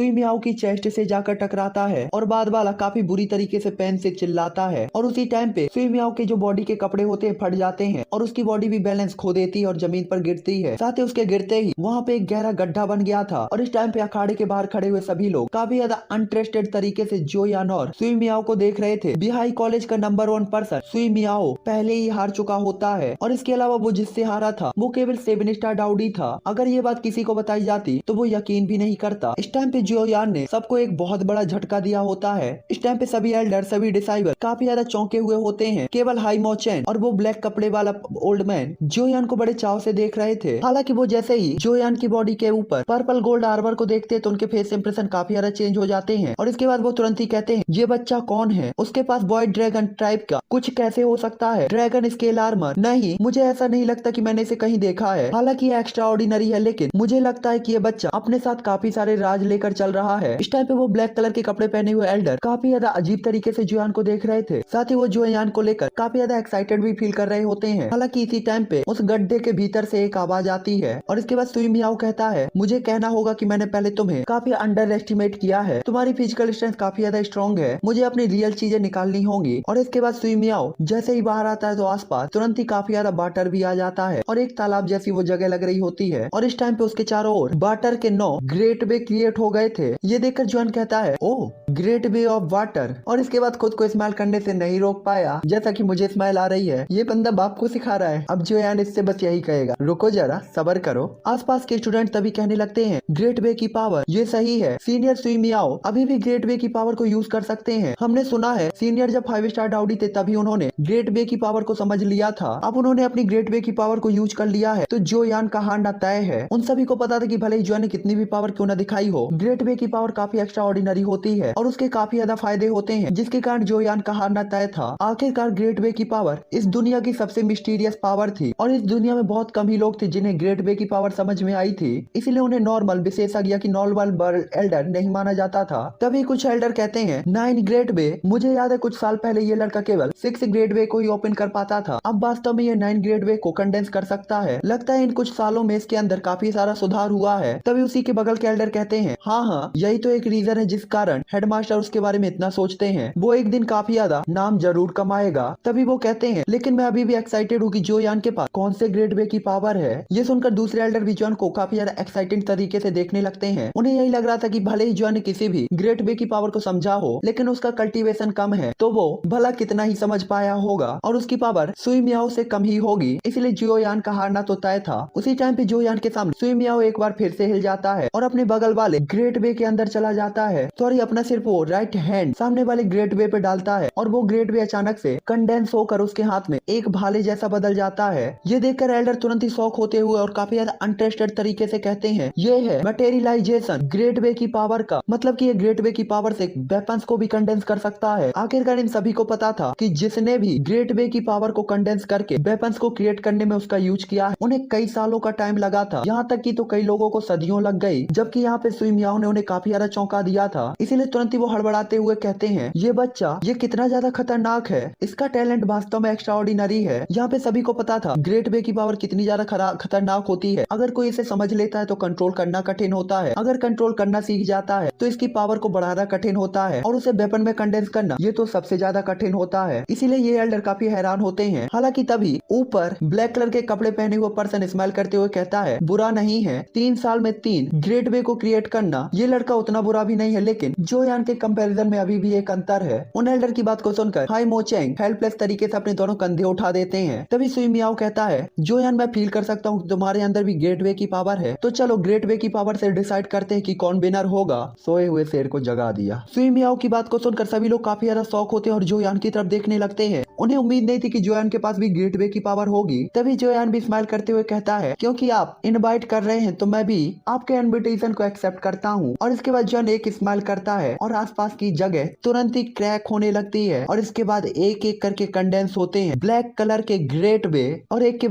मियाओ की चेस्ट से जाकर टकराता है और बाद वाला काफी बुरी तरीके से पेन से चिल्लाता है और उसी टाइम पे सुई मियाओ के जो बॉडी के कपड़े होते हैं फट जाते हैं और उसकी बॉडी भी बैलेंस खो देती है और जमीन पर गिरती है। साथ ही उसके गिरते ही वहाँ पे एक गहरा गड्ढा बन गया था और इस टाइम पे अखाड़े के बाहर खड़े हुए सभी लोग काफी ज्यादा अनट्रस्टेड तरीके से जोयान और सुई मियाओ को देख रहे थे। बिहाई कॉलेज का नंबर 1 पर्सन सुई मियाओ पहले ही हार चुका होता है और इसके अलावा वो जिससे हारा था वो केवल 7 स्टार डाउडी था। अगर ये बात किसी को बताई जाती तो वो यकीन भी नहीं करता। इस टाइम पे जोयान ने सबको एक बहुत बड़ा झटका दिया होता है। इस टाइम पे सभी एल्डर सभी डिसाइबल काफी ज्यादा चौंके हुए होते हैं। केवल हाई मोचेन और वो ब्लैक कपड़े वाला ओल्ड मैन जोयान को बड़े चाव से देख रहे थे। हालांकि वो जैसे ही जोयान की बॉडी के ऊपर पर्पल गोल्ड आर्मर को देखते तो उनके फेस इंप्रेशन काफी ज्यादा चेंज हो जाते हैं और इसके बाद वो तुरंत ही कहते हैं ये बच्चा कौन है, उसके पास बॉय ड्रैगन टाइप का कुछ कैसे हो सकता है, ड्रैगन स्केल आर्मर नहीं, मुझे ऐसा नहीं लगता कि मैंने इसे कहीं देखा है। हालांकि ये एक्स्ट्रा ऑर्डिनरी है लेकिन मुझे लगता है कि ये बच्चा अपने साथ काफी सारे राज लेकर चल रहा है। इस टाइम पे वो ब्लैक कलर के कपड़े पहने हुए एल्डर काफी ज्यादा अजीब तरीके से जोयान को देख रहे थे। साथ ही वो जोयान को लेकर काफी ज्यादा एक्साइटेड भी फील कर रहे होते हैं। हालांकि इसी टाइम पे उस गड्ढे के भीतर से एक आवाज आती है और इसके बाद सुई मियाओ कहता है मुझे कहना होगा कि मैंने पहले तुम्हें काफी अंडर एस्टिमेट किया है, तुम्हारी फिजिकल स्ट्रेंथ काफी ज्यादा स्ट्रॉन्ग है, मुझे अपनी रियल चीजें निकालनी होंगी। और इसके बाद सुई मियाओ जैसे ही बाहर आता है तो आसपास तुरंत ही काफी ज्यादा वाटर भी आ जाता है और एक तालाब जैसी वो जगह लग रही होती है और इस टाइम पे उसके चारों ओर वाटर के 9 ग्रेट वे क्रिएट हो गए थे। ये देखकर जोयान कहता है oh great way of water और इसके बाद खुद को स्माइल करने से नहीं रोक पाया, जैसा कि मुझे स्माइल आ रही है। ये बंदा बाप को सिखा रहा है। अब जोयान इससे बस यही कहेगा रुको जरा सब्र करो। आसपास के स्टूडेंट तभी कहने लगते हैं ग्रेट वे की पावर ये सही है, सीनियर सुई मियाओ अभी भी ग्रेट वे की पावर को यूज कर सकते हैं। हमने सुना है सीनियर जब 5 स्टार डाउडी थे तभी उन्होंने ग्रेट वे की पावर को समझ लिया था, अब उन्होंने अपनी ग्रेट वे की पावर को यूज कर लिया है तो जोयान का हारना तय है। उन सभी को पता था कि भले ही जोयान ने कितनी भी पावर क्यों न दिखाई हो, ग्रेट वे की पावर काफी एक्स्ट्रा ऑर्डिनरी होती है और उसके काफी ज्यादा फायदे होते हैं, जिसके कारण जोयान का हारना तय था। आखिरकार ग्रेट वे की पावर इस दुनिया की सबसे मिस्टीरियस पावर थी और इस दुनिया में बहुत कम ही लोग थे जिन्हें ग्रेट वे की पावर समझ में आई थी, इसलिए उन्हें नॉर्मल विशेषज्ञ की नॉर्मल एल्डर नहीं माना जाता था। तभी कुछ एल्डर कहते हैं 9 ग्रेट वे, मुझे याद है कुछ साल पहले ये लड़का केवल 6 ग्रेट वे को ही ओपन कर पाता था, अब वास्तव में ये 9 ग्रेट वे को कंडेंस कर सकता है। लगता है इन कुछ सालों में इसके अंदर काफी सारा सुधार हुआ है। तभी उसी के बगल के एल्डर कहते हैं हाँ यही तो एक रीजन है जिस कारण हेडमास्टर उसके बारे में इतना सोचते हैं, वो एक दिन काफी ज्यादा नाम जरूर कमाएगा। तभी वो कहते हैं लेकिन मैं अभी भी एक्साइटेड हूँ कि जोयान के पास कौन से ग्रेट वे की पावर है। ये सुनकर दूसरे एल्डर भी जोयान को काफी ज्यादा एक्साइटेड तरीके से देखने लगते हैं। उन्हें यही लग रहा था कि भले ही जोयान ने किसी भी ग्रेट वे की पावर को समझा हो लेकिन उसका कल्टीवेशन कम है तो वो भला कितना ही समझ पाया होगा और उसकी पावर सुई मियाओ से कम ही होगी, इसलिए जोयान का हारना तो तय था। उसी टाइम पे जोयान के सामने सुई मियाओ एक बार फिर से हिल जाता है और अपने बगल वाले ग्रेट वे के अंदर चला जाता है। सॉरी अपना सिर्फ वो राइट हैंड सामने वाले ग्रेट वे पे डालता है और वो ग्रेट वे अचानक से कंडेंस होकर उसके हाथ में एक भाले जैसा बदल जाता है। ये देखकर एल्डर तुरंत ही शॉक होते हुए और काफी ज्यादा अनट्रस्टेड तरीके से कहते हैं ये है मटेरियलाइजेशन ग्रेट वे की पावर का, मतलब कि ये ग्रेट वे की पावर से वेपन्स को भी कंडेंस कर सकता है। आखिरकार इन सभी को पता था कि जिसने भी ग्रेट वे की पावर को कंडेंस करके वेपन्स को क्रिएट करने में उसका यूज किया है उन्हें कई सालों का टाइम लगा था, यहाँ तक कि तो कई लोगों को सदियों लग गई, जबकि यहाँ पे सुई मियाओ ने उन्हें काफी ज्यादा चौंका दिया था। इसीलिए तुरंत ही वो हड़बड़ाते हुए कहते हैं ये बच्चा ये कितना ज्यादा खतरनाक है, इसका टैलेंट वास्तव में एक्स्ट्रा ऑर्डिनरी है। यहाँ पे सभी को पता था ग्रेट वे की पावर कितनी ज्यादा खतरनाक होती है, अगर कोई इसे समझ लेता है तो कंट्रोल करना कठिन होता है, अगर कंट्रोल करना सीख जाता है तो इसकी पावर को बढ़ाना कठिन होता है और उसे वेपन में कंडेंस करना ये तो सबसे ज्यादा कठिन होता है। इसीलिए ये एल्डर काफी हैरान होते हैं। हालांकि तभी ऊपर ब्लैक कलर के कपड़े पहने हुए पर्सन स्माइल करते हुए कहता है बुरा नहीं है, 3 साल में 3 ग्रेट वे को क्रिएट करना ये लड़का उतना बुरा भी नहीं है, लेकिन जोयान के कंपैरिजन में अभी भी एक अंतर है। उन एल्डर की बात को सुनकर हाई मोचेंग हेल्पलेस तरीके से अपने दोनों कंधे उठा देते हैं। तभी सुई मियाओ कहता है जोयान मैं फील कर सकता हूँ तुम्हारे अंदर भी ग्रेट वे की पावर है, तो चलो ग्रेट वे की पावर से डिसाइड करते हैं कि कौन विनर होगा। सोए हुए शेर को जगा दिया। सुई मियाओ की बात को सुनकर सभी लोग काफी ज्यादा शॉक होते हैं और जोयान की तरफ देखने लगते हैं। उन्हें उम्मीद नहीं थी कि जोयान के पास भी ग्रेट वे की पावर होगी। तभी जोयान भी स्माइल करते हुए कहता है क्योंकि आप इनवाइट कर रहे हैं तो मैं भी आपके इनविटेशन को एक्सेप्ट करता हूँ। और इसके बाद जोयान एक स्माइल करता है और आसपास की जगह तुरंत ही क्रैक होने लगती है और इसके बाद एक एक करके कंडेंस होते हैं ब्लैक कलर के ग्रेट वे और एक के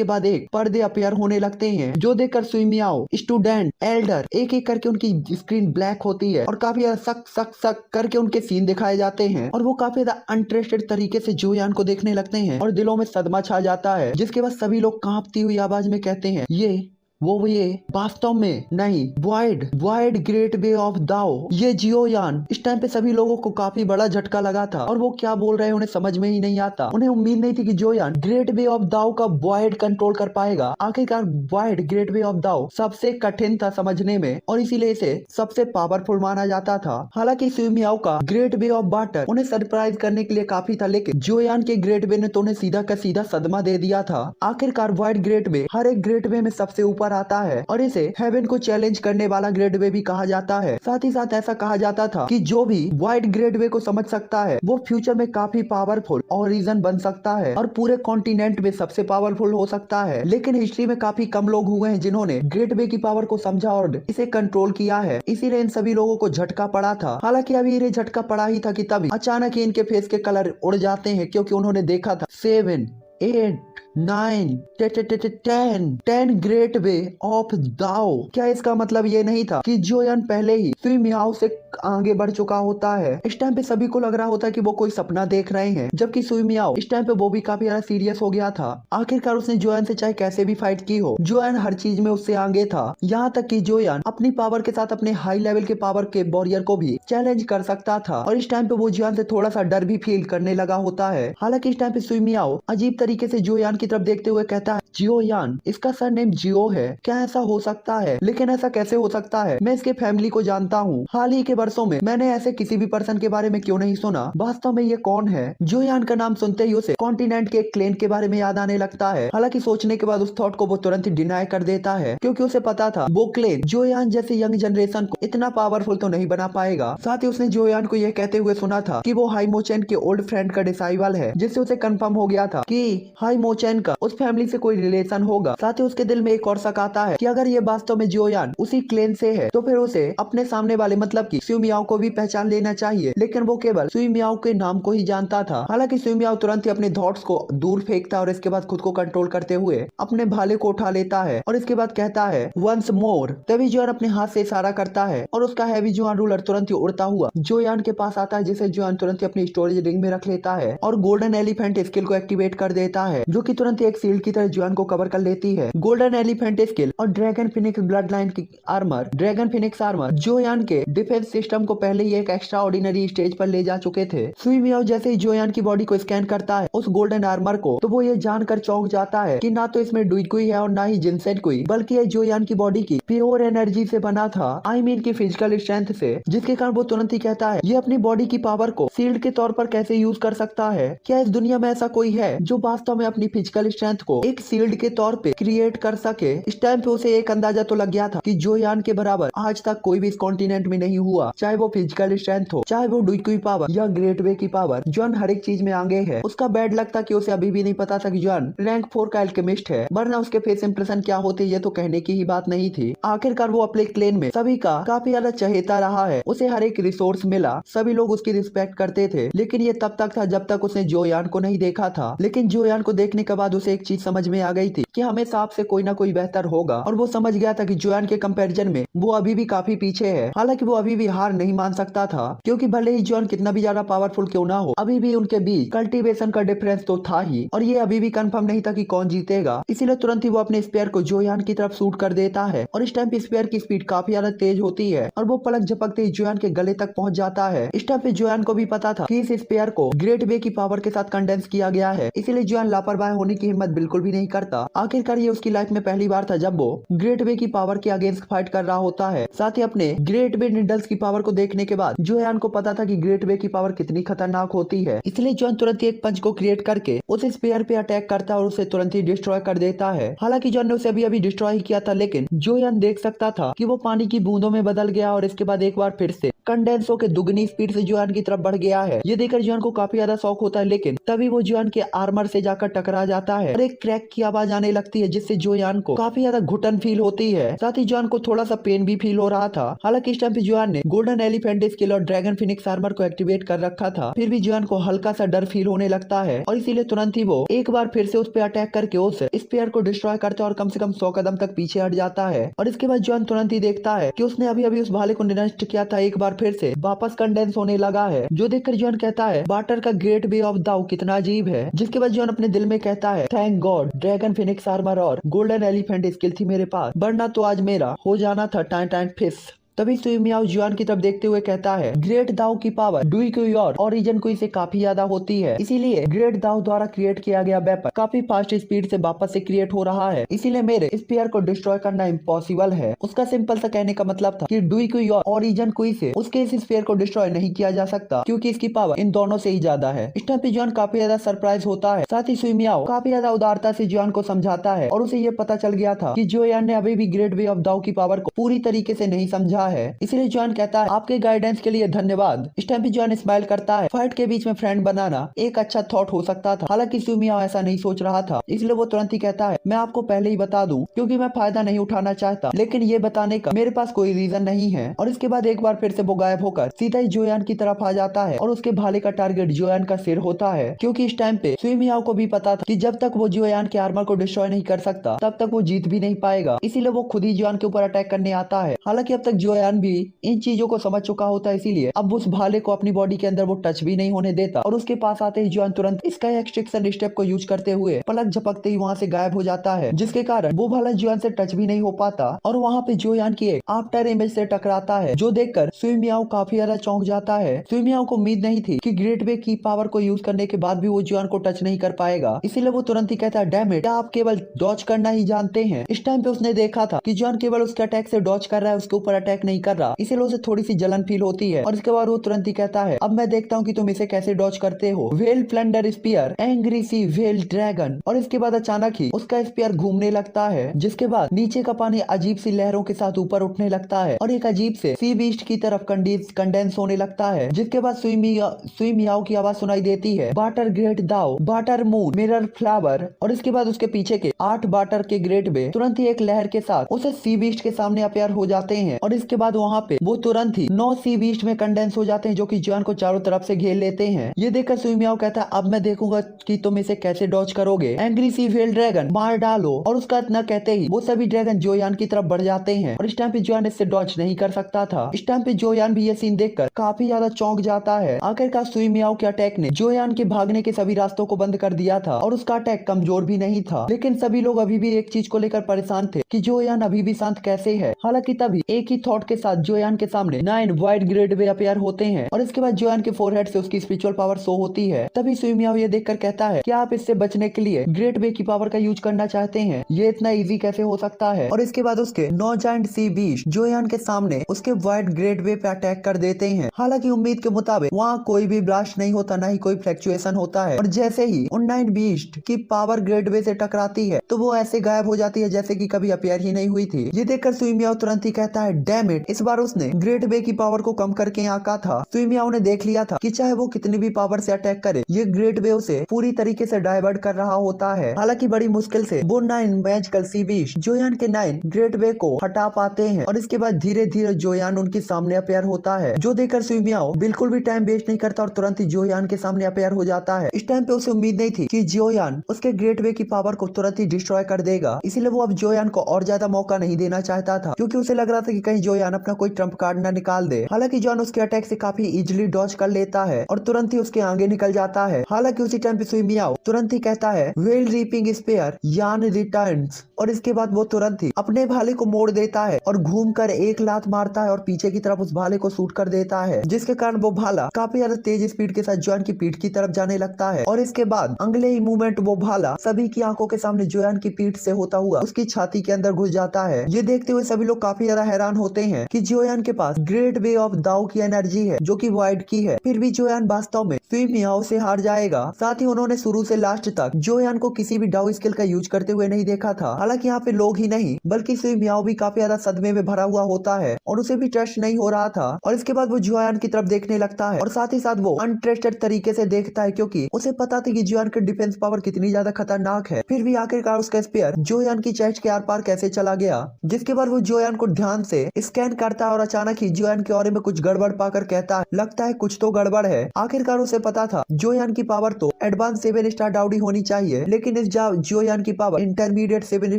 बाद एक पर्दे अपेयर होने लगते हैं जो देखकर सुइमियाओ, स्टूडेंट, एल्डर एक एक करके उनकी स्क्रीन ब्लैक होती है और काफी ज्यादा सक सक सक करके उनके सीन दिखाए जाते हैं और वो काफी ज्यादा अनट्रस्टेड तरीके से जोयान को देखने लगते हैं और दिलों में सदमा छा जाता है। जिसके बाद सभी लोग कांपती हुई आवाज में कहते हैं ये वास्तव में नहीं, वॉइड ग्रेट वे ऑफ दाओ, ये जियोयान। इस टाइम पे सभी लोगों को काफी बड़ा झटका लगा था और वो क्या बोल रहे हैं उन्हें समझ में ही नहीं आता। उन्हें उम्मीद नहीं थी कि जोयान ग्रेट वे ऑफ दाओ का वॉइड कंट्रोल कर पाएगा। आखिरकार वॉइड ग्रेट वे ऑफ दाओ सबसे कठिन था समझने में और इसीलिए इसे सबसे पावरफुल माना जाता था। हालांकि सुइमियाओ का ग्रेट वे ऑफ वाटर उन्हें सरप्राइज करने के लिए काफी था, लेकिन जोयान के ग्रेट वे ने तो उन्हें सीधा का सीधा सदमा दे दिया था। आखिरकार वॉइड ग्रेट वे हर एक ग्रेट वे में सबसे ऊपर आता है और इसे हेवन को चैलेंज करने वाला ग्रेट वे भी कहा जाता है। साथ ही साथ ऐसा कहा जाता था कि जो भी वाइड ग्रेट वे को समझ सकता है वो फ्यूचर में काफी पावरफुल और रीजन बन सकता है और पूरे कॉन्टिनेंट में सबसे पावरफुल हो सकता है। लेकिन हिस्ट्री में काफी कम लोग हुए हैं जिन्होंने ग्रेट वे की पावर को समझा और इसे कंट्रोल किया है, इसीलिए इन सभी लोगों को झटका पड़ा था। हालांकि अभी इन्हें झटका पड़ा ही था कि तभी अचानक ही इनके फेस के कलर उड़ जाते हैं क्योंकि उन्होंने देखा था 7, 8, 9, 10 ग्रेट वे ऑफ दाओ। क्या इसका मतलब ये नहीं था कि जोयान पहले ही सुइमियाओ से आगे बढ़ चुका होता है? इस टाइम पे सभी को लग रहा होता है कि वो कोई सपना देख रहे हैं, जबकि सुइमियाओ इस टाइम पे वो भी काफी ज्यादा सीरियस हो गया था। आखिरकार उसने जोयान से चाहे कैसे भी फाइट की हो, जोयान हर चीज में उससे आगे था, यहाँ तक कि जोयान अपनी पावर के साथ अपने हाई लेवल के पावर के वॉरियर को भी चैलेंज कर सकता था और इस टाइम पे वो जोयान से थोड़ा सा डर भी फील करने लगा होता है। हालांकि इस टाइम पे सुइमियाओ अजीब तरीके से जोयान की तरफ देखते हुए कहता है, जियोयान, इसका सरनेम जियो है, क्या ऐसा हो सकता है? लेकिन ऐसा कैसे हो सकता है? मैं इसके फैमिली को जानता हूँ, हाल ही के वर्षों में मैंने ऐसे किसी भी पर्सन के बारे में क्यों नहीं सुना। वास्तव में ये कौन है? जोयान का नाम सुनते ही उसे कॉन्टिनेंट के एक क्लेन के बारे में याद आने लगता है। हालांकि सोचने के बाद उस थॉट को वो तुरंत ही डिनाई कर देता है क्योंकि उसे पता था वो क्लेन जोयान जैसे यंग जनरेशन को इतना पावरफुल तो नहीं बना पाएगा। साथ ही उसने जोयान को यह कहते हुए सुना था कि वो हाइमोचेन के ओल्ड फ्रेंड का डिसाइबल है, जिससे उसे कंफर्म हो गया था कि हाइमोचेन का उस फैमिली से कोई रिलेशन होगा। साथ ही उसके दिल में एक और शक आता है कि अगर ये वास्तव में जोयान उसी क्लेन से है तो फिर उसे अपने सामने वाले मतलब की सुइमियाओ को भी पहचान लेना चाहिए, लेकिन वो केवल सुइमियाओ के नाम को ही जानता था। हालांकि सुइमियाओ तुरंत ही अपने थॉट्स को दूर फेंकता है और इसके बाद खुद को कंट्रोल करते हुए अपने भाले को उठा लेता है और इसके बाद कहता है वंस मोर। तभी जोयान अपने हाथ से इशारा करता है और उसका हैवी जोयान रूलर तुरंत ही उड़ता हुआ जोयान के पास आता है, जिसे जोयान तुरंत ही अपनी स्टोरेज रिंग में रख लेता है और गोल्डन एलिफेंट स्किल को एक्टिवेट कर देता है, जो कि तुरंत एक शील्ड की तरह जोयान को कवर कर लेती है। गोल्डन एलिफेंट स्किल और ड्रैगन फिनिक्स ब्लड लाइन की आर्मर, ड्रैगन फिनिक्स आर्मर जोयान के डिफेंस सिस्टम को पहले ही एक एक्स्ट्रा ऑर्डिनरी स्टेज पर ले जा चुके थे। सुइमियाओ जैसे ही जोयान की बॉडी को स्कैन करता है उस गोल्डन आर्मर को, तो वो ये जानकर चौंक जाता है कि ना तो इसमें डुइकुई है और ना ही जिनसेनकुई, बल्कि ये जोयान की बॉडी की प्योर एनर्जी से बना था, आई मीन की फिजिकल स्ट्रेंथ से, जिसके कारण वो तुरंत ही कहता है ये अपनी बॉडी की पावर को शील्ड के तौर पर कैसे यूज कर सकता है? क्या इस दुनिया में ऐसा कोई है जो वास्तव में अपनी फिजिकल स्ट्रेंथ को एक शील्ड के तौर पे क्रिएट कर सके? इस टाइम पे उसे एक अंदाजा तो लग गया था कि जोयान के बराबर आज तक कोई भी इस कॉन्टिनेंट में नहीं हुआ, चाहे वो फिजिकल स्ट्रेंथ हो, चाहे वो डुइकुई पावर या ग्रेट वे की पावर। जोयान हर एक चीज में आगे है। उसका बैड लक था कि उसे अभी भी नहीं पता था कि जोयान रैंक 4 का एल्केमिस्ट है, वरना उसके फेस इंप्रेशन क्या होती ये तो कहने की ही बात नहीं थी। आखिरकार वो अपने क्लेन में सभी का काफी ज्यादा चहेता रहा है, उसे हर एक रिसोर्स मिला, सभी लोग उसकी रिस्पेक्ट करते थे, लेकिन ये तब तक था जब तक उसने जोयान को नहीं देखा था। लेकिन जोयान को देखने के बाद उसे एक चीज समझ में आ गई थी कि हमेशा आपसे कोई ना कोई बेहतर होगा, और वो समझ गया था कि जोयान के कंपैरिजन में वो अभी भी काफी पीछे है। हालांकि वो अभी भी हार नहीं मान सकता था, क्योंकि भले ही जोयान कितना भी ज्यादा पावरफुल क्यों ना हो, अभी भी उनके बीच कल्टीवेशन का डिफरेंस तो था ही, और ये अभी भी कंफर्म नहीं था कि कौन जीतेगा। इसीलिए तुरंत ही वो अपने स्पेयर को जोयान की तरफ शूट कर देता है, और इस टाइम पे स्पेयर की स्पीड काफी ज्यादा तेज होती है, और वो पलक झपकते ही जोयान के गले तक पहुंच जाता है। इस टाइम पे जोयान को भी पता था कि इस स्पेयर को ग्रेट वे की पावर के साथ कंडेंस किया गया है, इसीलिए जोयान लापरवाह होने की हिम्मत बिल्कुल भी नहीं करता। आखिरकार ये उसकी लाइफ में पहली बार था जब वो ग्रेट वे की पावर के अगेंस्ट फाइट कर रहा होता है। साथ ही अपने ग्रेट वे निडल्स की पावर को देखने के बाद जोयान को पता था कि ग्रेट वे की पावर कितनी खतरनाक होती है, इसलिए जोयान तुरंत ही एक पंच को क्रिएट करके उस स्पेयर पे अटैक करता है और उसे तुरंत ही डिस्ट्रॉय कर देता है। हालांकि जोयान ने उसे अभी अभी डिस्ट्रॉय किया था, लेकिन जोयान देख सकता था कि वो पानी की बूंदों में बदल गया और इसके बाद एक बार फिर से कंडेंसो के दुगनी स्पीड से जुआन की तरफ बढ़ गया है। ये देखकर जुआन को काफी ज्यादा शौक होता है, लेकिन तभी वो जुआन के आर्मर से जाकर टकरा जाता है और एक क्रैक की आवाज आने लगती है, जिससे जुआन को काफी ज्यादा घुटन फील होती है। साथ ही जुआन को थोड़ा सा पेन भी फील हो रहा था। हालांकि इस टाइम पे जुआन ने गोल्डन एलिफेंट स्किल और ड्रैगन फिनिक्स आर्मर को एक्टिवेट कर रखा था, फिर भी जुआन को हल्का सा डर फील होने लगता है और इसीलिए तुरंत ही वो एक बार फिर से उस पर अटैक करके उस स्पेयर को डिस्ट्रॉय करता है और कम से कम 100 कदम तक पीछे हट जाता है। और इसके बाद जुआन तुरंत ही देखता है कि उसने अभी अभी उस भाले को नष्ट किया था, एक बार फिर से वापस कंडेंस होने लगा है, जो देखकर जुआन कहता है बाटर का ग्रेट वे ऑफ दाउ कितना अजीब है। जिसके बाद जुआन अपने दिल में कहता है thank God dragon Phoenix armour और गोल्डन एलिफेंट स्किल थी मेरे पास, वरना तो आज मेरा हो जाना था टाइन टाइन फिश। तभी सुइमियाओ जुआन की तरफ देखते हुए कहता है ग्रेट दाव की पावर डुई क्यू और ओरिजिन क्यू से काफी ज्यादा होती है, इसीलिए ग्रेट दाव द्वारा क्रिएट किया गया वेपन काफी फास्ट स्पीड से वापस से क्रिएट हो रहा है, इसीलिए मेरे स्पीयर को डिस्ट्रॉय करना इम्पॉसिबल है। उसका सिंपल सा कहने का मतलब था कि डुई क्यू और ओरिजिन क्यू से उसके इस स्पीयर को डिस्ट्रॉय नहीं किया जा सकता, क्योंकि इसकी पावर इन दोनों से ही ज्यादा है। इस टाइम पे जुआन काफी ज्यादा सरप्राइज होता है। साथ ही सुइमियाओ काफी ज्यादा उदारता से जुआन को समझाता है और उसे ये पता चल गया था कि जुआन ने अभी भी ग्रेट वे ऑफ दाव की पावर को पूरी तरीके से नहीं समझा है, इसलिए जुआन कहता है आपके गाइडेंस के लिए धन्यवाद। इस टाइम पे जुआन स्माइल करता है। फाइट के बीच में फ्रेंड बनाना एक अच्छा थॉट हो सकता था, हालांकि सुइमियाओ ऐसा नहीं सोच रहा था, इसलिए वो तुरंत ही कहता है मैं आपको पहले ही बता दूं क्योंकि मैं फायदा नहीं उठाना चाहता, लेकिन ये बताने का मेरे पास कोई रीजन नहीं है। और इसके बाद एक बार फिर से वो गायब होकर सीधा ही जुआन की तरफ आ जाता है और उसके भाले का टारगेट जुआन का सिर होता है, क्योंकि इस टाइम पे सुइमियाओ को भी पता था कि जब तक वो जुआन के आर्मर को डिस्ट्रॉय नहीं कर सकता तब तक वो जीत भी नहीं पाएगा, इसीलिए वो खुद ही जुआन के ऊपर अटैक करने आता है। हालांकि अब तक जुआन भी इन चीजों को समझ चुका होता है, इसीलिए अब उस भाले को अपनी बॉडी के अंदर वो टच भी नहीं होने देता और उसके पास आते ही जुआन तुरंत स्काई एक्सट्रैक्शन स्टेप को यूज करते हुए पलक झपकते ही वहां से गायब हो जाता है, जिसके कारण वो भाला जुआन से टच भी नहीं हो पाता और वहां पे जुआन की एक आफ्टर इमेज से टकराता है, जो देखकर सुइमियाओ काफी ज्यादा चौंक जाता है। सुइमियाओ को उम्मीद नहीं थी कि ग्रेट वे की पावर को यूज करने के बाद भी वो जुआन को टच नहीं कर पाएगा, इसीलिए वो तुरंत ही कहता है डैम इट, आप केवल डॉज करना ही जानते हैं। इस टाइम पे उसने देखा था कि जुआन केवल उसके अटैक से डॉज कर रहा है, उसके ऊपर अटैक नहीं कर रहा, इसीलिए उसे थोड़ी सी जलन फील होती है और इसके बाद वो तुरंत ही कहता है अब मैं देखता हूँ कि तुम इसे कैसे डॉज करते हो। वेल फ्लंडर स्पीयर एंग्री सी वेल ड्रैगन। और इसके बाद अचानक ही उसका स्पीयर घूमने लगता है, जिसके बाद नीचे का पानी अजीब सी लहरों के साथ ऊपर उठने लगता है और एक अजीब से सी बीस्ट की तरफ कंडेंस होने लगता है, जिसके बाद सुइमियाओ की आवाज सुनाई देती है बाटर ग्रेट दाओ बाटर मून मिरर फ्लावर। और इसके बाद उसके पीछे के 8 बाटर के ग्रेट वे तुरंत ही एक लहर के साथ उसे सी बीस्ट के सामने अपेयर हो जाते हैं और इसके बाद वहाँ पे वो तुरंत ही 9 सी बीस्ट में कंडेंस हो जाते हैं, जो कि जुआन को चारों तरफ से घेर लेते हैं। ये देखकर सुइमियाओ कहता है अब मैं देखूंगा कि तुम इसे कैसे डॉज करोगे। एंग्री सी वेल ड्रैगन मार डालो। और उसका इतना कहते ही वो सभी ड्रैगन जुआन की तरफ बढ़ जाते हैं और इस टाइम पे जुआन इससे डॉज नहीं कर सकता था। इस टाइम पे जुआन भी ये सीन देखकर काफी ज्यादा चौंक जाता है। आखिरकार सुइमियाओ के अटैक ने जुआन के भागने के सभी रास्तों को बंद कर दिया था और उसका अटैक कमजोर भी नहीं था, लेकिन सभी लोग अभी भी एक चीज को लेकर परेशान थे कि जुआन अभी भी शांत कैसे है। हालांकि तभी एक ही थॉट के साथ जुआन के सामने 9 वाइट ग्रेड वे अपेयर होते हैं और इसके बाद जुआन के फोरहेड से उसकी स्पिरिचुअल पावर शो होती है। तभी सुइमियाओ ये देखकर कहता है कि आप इससे बचने के लिए ग्रेट वे की पावर का यूज करना चाहते हैं, ये इतना इजी कैसे हो सकता है। और इसके बाद उसके 9 जायंट सी बीस्ट जुआन के सामने उसके व्हाइट ग्रेट वे पे अटैक कर देते हैं। हालांकि उम्मीद के मुताबिक वहाँ कोई भी ब्लास्ट नहीं होता, ना ही कोई फ्लक्चुएशन होता है और जैसे ही उन 9 बीस्ट की पावर ग्रेट वे से टकराती है तो वो ऐसे गायब हो जाती है जैसे कि कभी अपेयर ही नहीं हुई थी। ये देखकर सुइमियाओ तुरंत ही कहता है डैम इट, इस बार उसने ग्रेट वे की पावर को कम करके आंका था। सुइमियाओ ने देख लिया था कि चाहे वो कितनी भी पावर से अटैक करे, ये ग्रेट वे उसे पूरी तरीके से डाइवर्ट कर रहा होता है। हालांकि बड़ी मुश्किल से वो 9 मैजिकल सी बीस्ट जुआन के 9 ग्रेट वे को हटा पाते हैं और इसके बाद धीरे धीरे जुआन उनके सामने अपेयर होता है, जो देखकर सुइमियाओ बिल्कुल भी टाइम वेस्ट नहीं करता और तुरंत ही जुआन के सामने अपेयर हो जाता है। इस टाइम पे उसे उम्मीद नहीं थी कि जुआन उसके ग्रेट वे की पावर को तुरंत ही डिस्ट्रॉय कर देगा, इसीलिए वो अब जुआन को और ज्यादा मौका नहीं देना चाहता था, क्योंकि उसे लग रहा था कि कहीं जुआन अपना कोई ट्रम्प कार्ड ना निकाल दे। हालांकि जुआन उसके अटैक से काफी इजिली डॉज कर लेता है और तुरंत ही उसके आगे निकल जाता है। हालांकि उसी टाइम पे सुइमियाओ तुरंत ही कहता है वेल रीपिंग स्पेयर यान रिटर्न्स और इसके बाद वो तुरंत ही अपने भाले को मोड़ देता है और घूमकर एक लात मारता है और पीछे की तरफ उस भाले को शूट कर देता है, जिसके कारण वो भाला काफी ज्यादा तेज स्पीड के साथ जुआन की पीठ की तरफ जाने लगता है और इसके बाद अगले ही मूवमेंट वो भाला सभी की आंखों के सामने जुआन की पीठ से होता हुआ उसकी छाती के अंदर घुस जाता है। ये देखते हुए सभी लोग काफी ज्यादा हैरान होते हैं हैं कि जोयान के पास ग्रेट वे ऑफ दाओ की एनर्जी है जो कि वाइड की है। फिर भी जोयान वास्तव में सुई मियाओ से हार जाएगा। साथ ही उन्होंने शुरू से लास्ट तक जोयान को किसी भी डाओ स्किल का यूज करते हुए नहीं देखा था। हालांकि यहाँ पे लोग ही नहीं बल्कि सुई मियाओ भी काफी ज्यादा सदमे में भरा हुआ होता है और उसे भी ट्रस्ट नहीं हो रहा था। और इसके बाद वो जोयान की तरफ देखने लगता है और साथ ही साथ वो अनट्रस्टेड तरीके से देखता है क्योंकि उसे पता था कि जोयान की डिफेंस पावर कितनी ज्यादा खतरनाक है। फिर भी आखिरकार उसका स्पेयर जोयान की चेस्ट के आर पार कैसे चला गया, जिसके बाद वो जोयान को ध्यान से स्कैन करता है और अचानक ही जोयान के ऑरे में कुछ गड़बड़ पाकर कहता है लगता है कुछ तो गड़बड़ है। आखिरकार उसे पता था जोयान की पावर तो एडवांस 7 स्टार डाउडी होनी चाहिए, लेकिन इस जोयान की पावर इंटरमीडिएट 7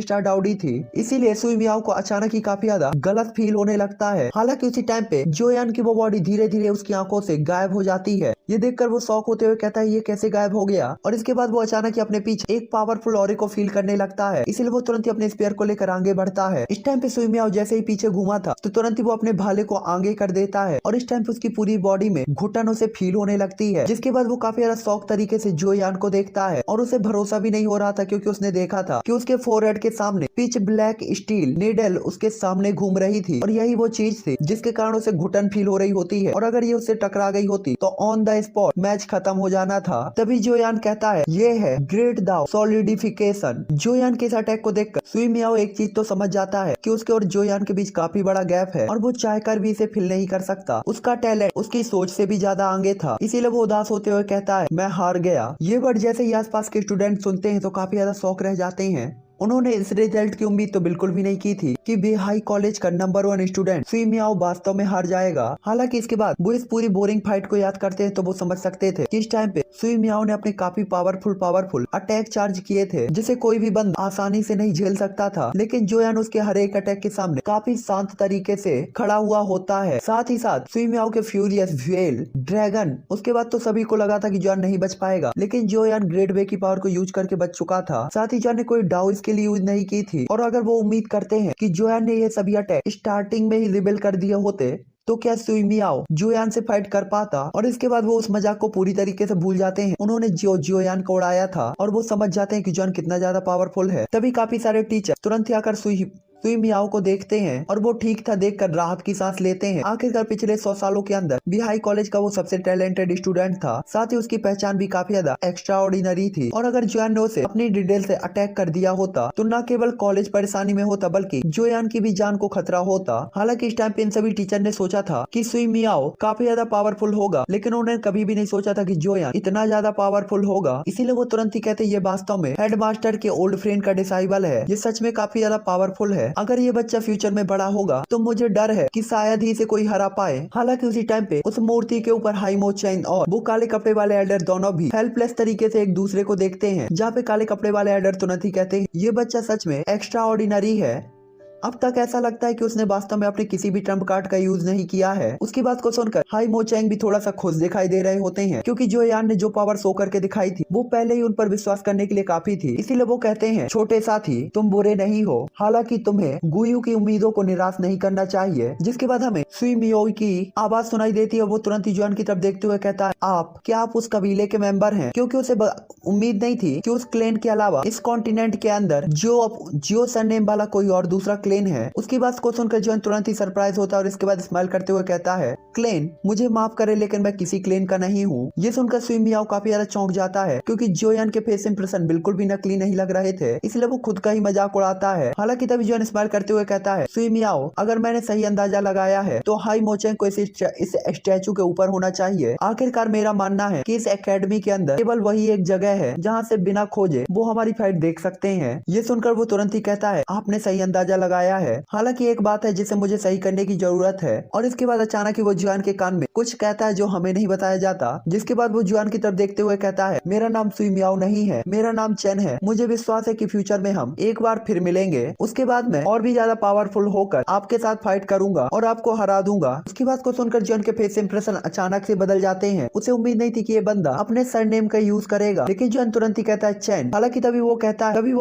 स्टार डाउडी थी। इसीलिए सुई मियाओ को अचानक ही काफी ज्यादा गलत फील होने लगता है। हालांकि उसी टाइम पे जोयान की वो बॉडी धीरे धीरे उसकी आंखों से गायब हो जाती है। ये देखकर वो शॉक होते हुए कहता है ये कैसे गायब हो गया। और इसके बाद वो अचानक ही अपने पीछे एक पावरफुल ऑरे को फील करने लगता है। इसलिए वो तुरंत ही अपने स्पेयर को लेकर आगे बढ़ता है। इस टाइम पे सुई मियाओ जैसे ही पीछे घूमा था तो तुरंत ही वो अपने भाले को आगे कर देता है और इस टाइम पे उसकी पूरी बॉडी में घुटनों से फील होने लगती है। जिसके बाद वो काफी ज्यादा शौक तरीके से जोयान को देखता है और उसे भरोसा भी नहीं हो रहा था क्योंकि उसने देखा था कि उसके फोरहेड के सामने पिच ब्लैक स्टील नीडल उसके सामने घूम रही थी और यही वो चीज थी जिसके कारण उसे घुटन फील हो रही होती है। और अगर ये उससे टकरा गई होती तो ऑन द स्पॉट मैच खत्म हो जाना था। तभी जोयान कहता है ये है ग्रेट दाओ सॉलिडिफिकेशन। जोयान के इस अटैक को देखकर सुई मियाओ एक चीज तो समझ जाता है कि उसके और जोयान के बीच काफी बड़ा गैप है और वो चाहकर भी इसे फिल नहीं कर सकता। उसका टैलेंट उसकी सोच से भी ज्यादा आगे था। इसीलिए वो उदास होते हुए कहता है मैं हार गया। ये वर्ड जैसे ही आसपास के स्टूडेंट सुनते हैं तो काफी ज्यादा शौक रह जाते हैं। उन्होंने इस रिजल्ट की उम्मीद तो बिल्कुल भी नहीं की थी कि बेहाई कॉलेज का नंबर 1 स्टूडेंट सुई मियाओ वास्तव में हार जाएगा। हालांकि इसके बाद वो इस पूरी बोरिंग फाइट को याद करते हैं तो वो समझ सकते थे कि इस टाइम पे सुई मियाओ ने अपने काफी पावरफुल अटैक चार्ज किए थे जिसे कोई भी बंदा आसानी से नहीं झेल सकता था। लेकिन जोयान उसके हर एक अटैक के सामने काफी शांत तरीके से खड़ा हुआ होता है। साथ ही साथ सुई मियाओ के फ्यूरियस व्हेल ड्रैगन उसके बाद तो सभी को लगा था कि जोयान नहीं बच पाएगा, लेकिन जोयान ग्रेट वे की पावर को यूज करके बच चुका था। साथ ही जोयान ने कोई डाउ के लिए यूज नहीं की थी। और अगर वो उम्मीद करते हैं कि जोयान ने ये सभी अटैक स्टार्टिंग में ही रिबेल कर दिए होते तो क्या सुई मियाओ जोयान से फाइट कर पाता। और इसके बाद वो उस मजाक को पूरी तरीके से भूल जाते हैं। उन्होंने जोयान को उड़ाया था और वो समझ जाते हैं कि जोयान कितना ज्यादा पावरफुल है। तभी काफी सारे टीचर तुरंत ही आकर सुई मियाओ को देखते हैं और वो ठीक था देखकर राहत की सांस लेते हैं। आखिरकार पिछले 100 सालों के अंदर बिहाई कॉलेज का वो सबसे टैलेंटेड स्टूडेंट था। साथ ही उसकी पहचान भी काफी ज्यादा एक्स्ट्रा ऑर्डिनरी थी। और अगर जोयान ने उसे अपनी डिटेल से अटैक कर दिया होता तो न केवल कॉलेज परेशानी में होता बल्कि जोयान की भी जान को खतरा होता। हालांकि इस टाइम पे इन सभी टीचर ने सोचा था कि सुई मियाओ काफी ज्यादा पावरफुल होगा, लेकिन उन्होंने कभी भी नहीं सोचा था कि जोयान इतना ज्यादा पावरफुल होगा। इसीलिए वो तुरंत ही कहते ये वास्तव में हेडमास्टर के ओल्ड फ्रेंड का डिसाइबल है, ये सच में काफी ज्यादा पावरफुल है। अगर ये बच्चा फ्यूचर में बड़ा होगा तो मुझे डर है कि शायद ही इसे कोई हरा पाए। हालांकि उसी टाइम पे उस मूर्ति के ऊपर हाई मोचैन और वो काले कपड़े वाले एल्डर दोनों भी हेल्पलेस तरीके से एक दूसरे को देखते हैं, जहाँ पे काले कपड़े वाले एल्डर तुरंत ही कहते हैं ये बच्चा सच में एक्स्ट्रा ऑर्डिनरी है। अब तक ऐसा लगता है कि उसने वास्तव में अपने किसी भी ट्रम्प कार्ड का यूज नहीं किया है। उसकी बात को सुनकर हाई मोचैंग भी थोड़ा सा खुश दिखाई दे रहे होते हैं क्योंकि जोयान ने जो पावर शो करके दिखाई थी वो पहले ही उन पर विश्वास करने के लिए काफी थी। इसीलिए वो कहते हैं छोटे साथी तुम बुरे नहीं हो, हालांकि तुम्हें गुयू की उम्मीदों को निराश नहीं करना चाहिए। जिसके बाद हमें सुई मियाओ की आवाज सुनाई देती है। वो तुरंत ही जोयान की तरफ देखते हुए कहता है क्या आप उस कबीले के मेंबर हैं? क्योंकि उसे उम्मीद नहीं थी कि उस क्लेन के अलावा इस कॉन्टिनेंट के अंदर जो सरनेम वाला कोई और दूसरा क्लेन है। उसकी बात को सुनकर जोयान तुरंत ही सरप्राइज होता है और इसके बाद स्माइल करते हुए कहता है क्लेन मुझे माफ करे लेकिन मैं किसी क्लेन का नहीं हूँ। ये सुनकर सुई मियाओ काफी ज्यादा चौंक जाता है क्योंकि जोयान के फेस इंप्रेशन बिल्कुल भी नकली नहीं लग रहे थे, इसलिए वो खुद का ही मजाक उड़ाता है। हालांकि तभी जोयान स्माइल करते हुए कहता है सुई मियाओ अगर मैंने सही अंदाजा लगाया है तो हाई मोचैंग को इस स्टैचू के ऊपर होना चाहिए। आखिरकार मेरा मानना है कि इस एकेडमी के अंदर केवल वही एक जगह है जहाँ से बिना खोजे वो हमारी फाइट देख सकते हैं। ये सुनकर वो तुरंत ही कहता है आपने सही अंदाजा लगाया है, हालांकि एक बात है जिसे मुझे सही करने की जरूरत है। और इसके बाद अचानक ही वो जोयान के कान में कुछ कहता है जो हमें नहीं बताया जाता। जिसके बाद वो जोयान की तरफ देखते हुए कहता है मेरा नाम सुई मियाओ नहीं है, मेरा नाम चेन है। मुझे विश्वास है कि फ्यूचर में हम एक बार फिर मिलेंगे। उसके बाद मैं और भी ज्यादा पावरफुल होकर आपके साथ फाइट करूंगा और आपको हरा दूंगा। उसकी बात को सुनकर जोयान के फेस इंप्रेशन अचानक से बदल जाते हैं। उसे उम्मीद नहीं थी कि ये बंदा अपने सरनेम का यूज करेगा, लेकिन जोयान तुरंत ही कहता है चेन। हालांकि तभी वो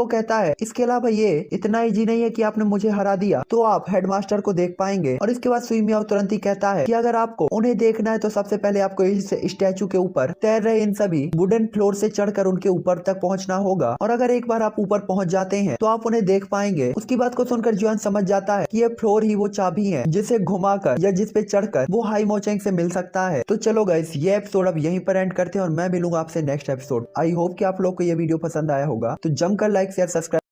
कहता है इसके अलावा ये इतना इजी नहीं है कि आपने मुझे हरा दिया तो आप हेडमास्टर को देख पाएंगे। और इसके बाद सुई मियाओ तुरंत ही कहता है कि अगर अगर आपको उन्हें देखना है तो सबसे पहले आपको इस स्टैचू के ऊपर तैर रहे इन सभी वुडन फ्लोर से चढ़कर उनके ऊपर तक पहुंचना होगा। और अगर एक बार आप ऊपर पहुंच जाते हैं तो आप उन्हें देख पाएंगे। उसकी बात को सुनकर जुआन समझ जाता है कि ये फ्लोर ही वो चाबी है जिसे घुमाकर या जिस पे चढ़कर वो हाई मोचेंग से मिल सकता है। तो चलो गाइस, ये एपिसोड अब यहीं पर एंड करते हैं और मैं मिलूंगा आपसे नेक्स्ट एपिसोड। आई होप कि आप लोग को ये वीडियो पसंद आया होगा, तो जमकर लाइक शेयर सब्सक्राइब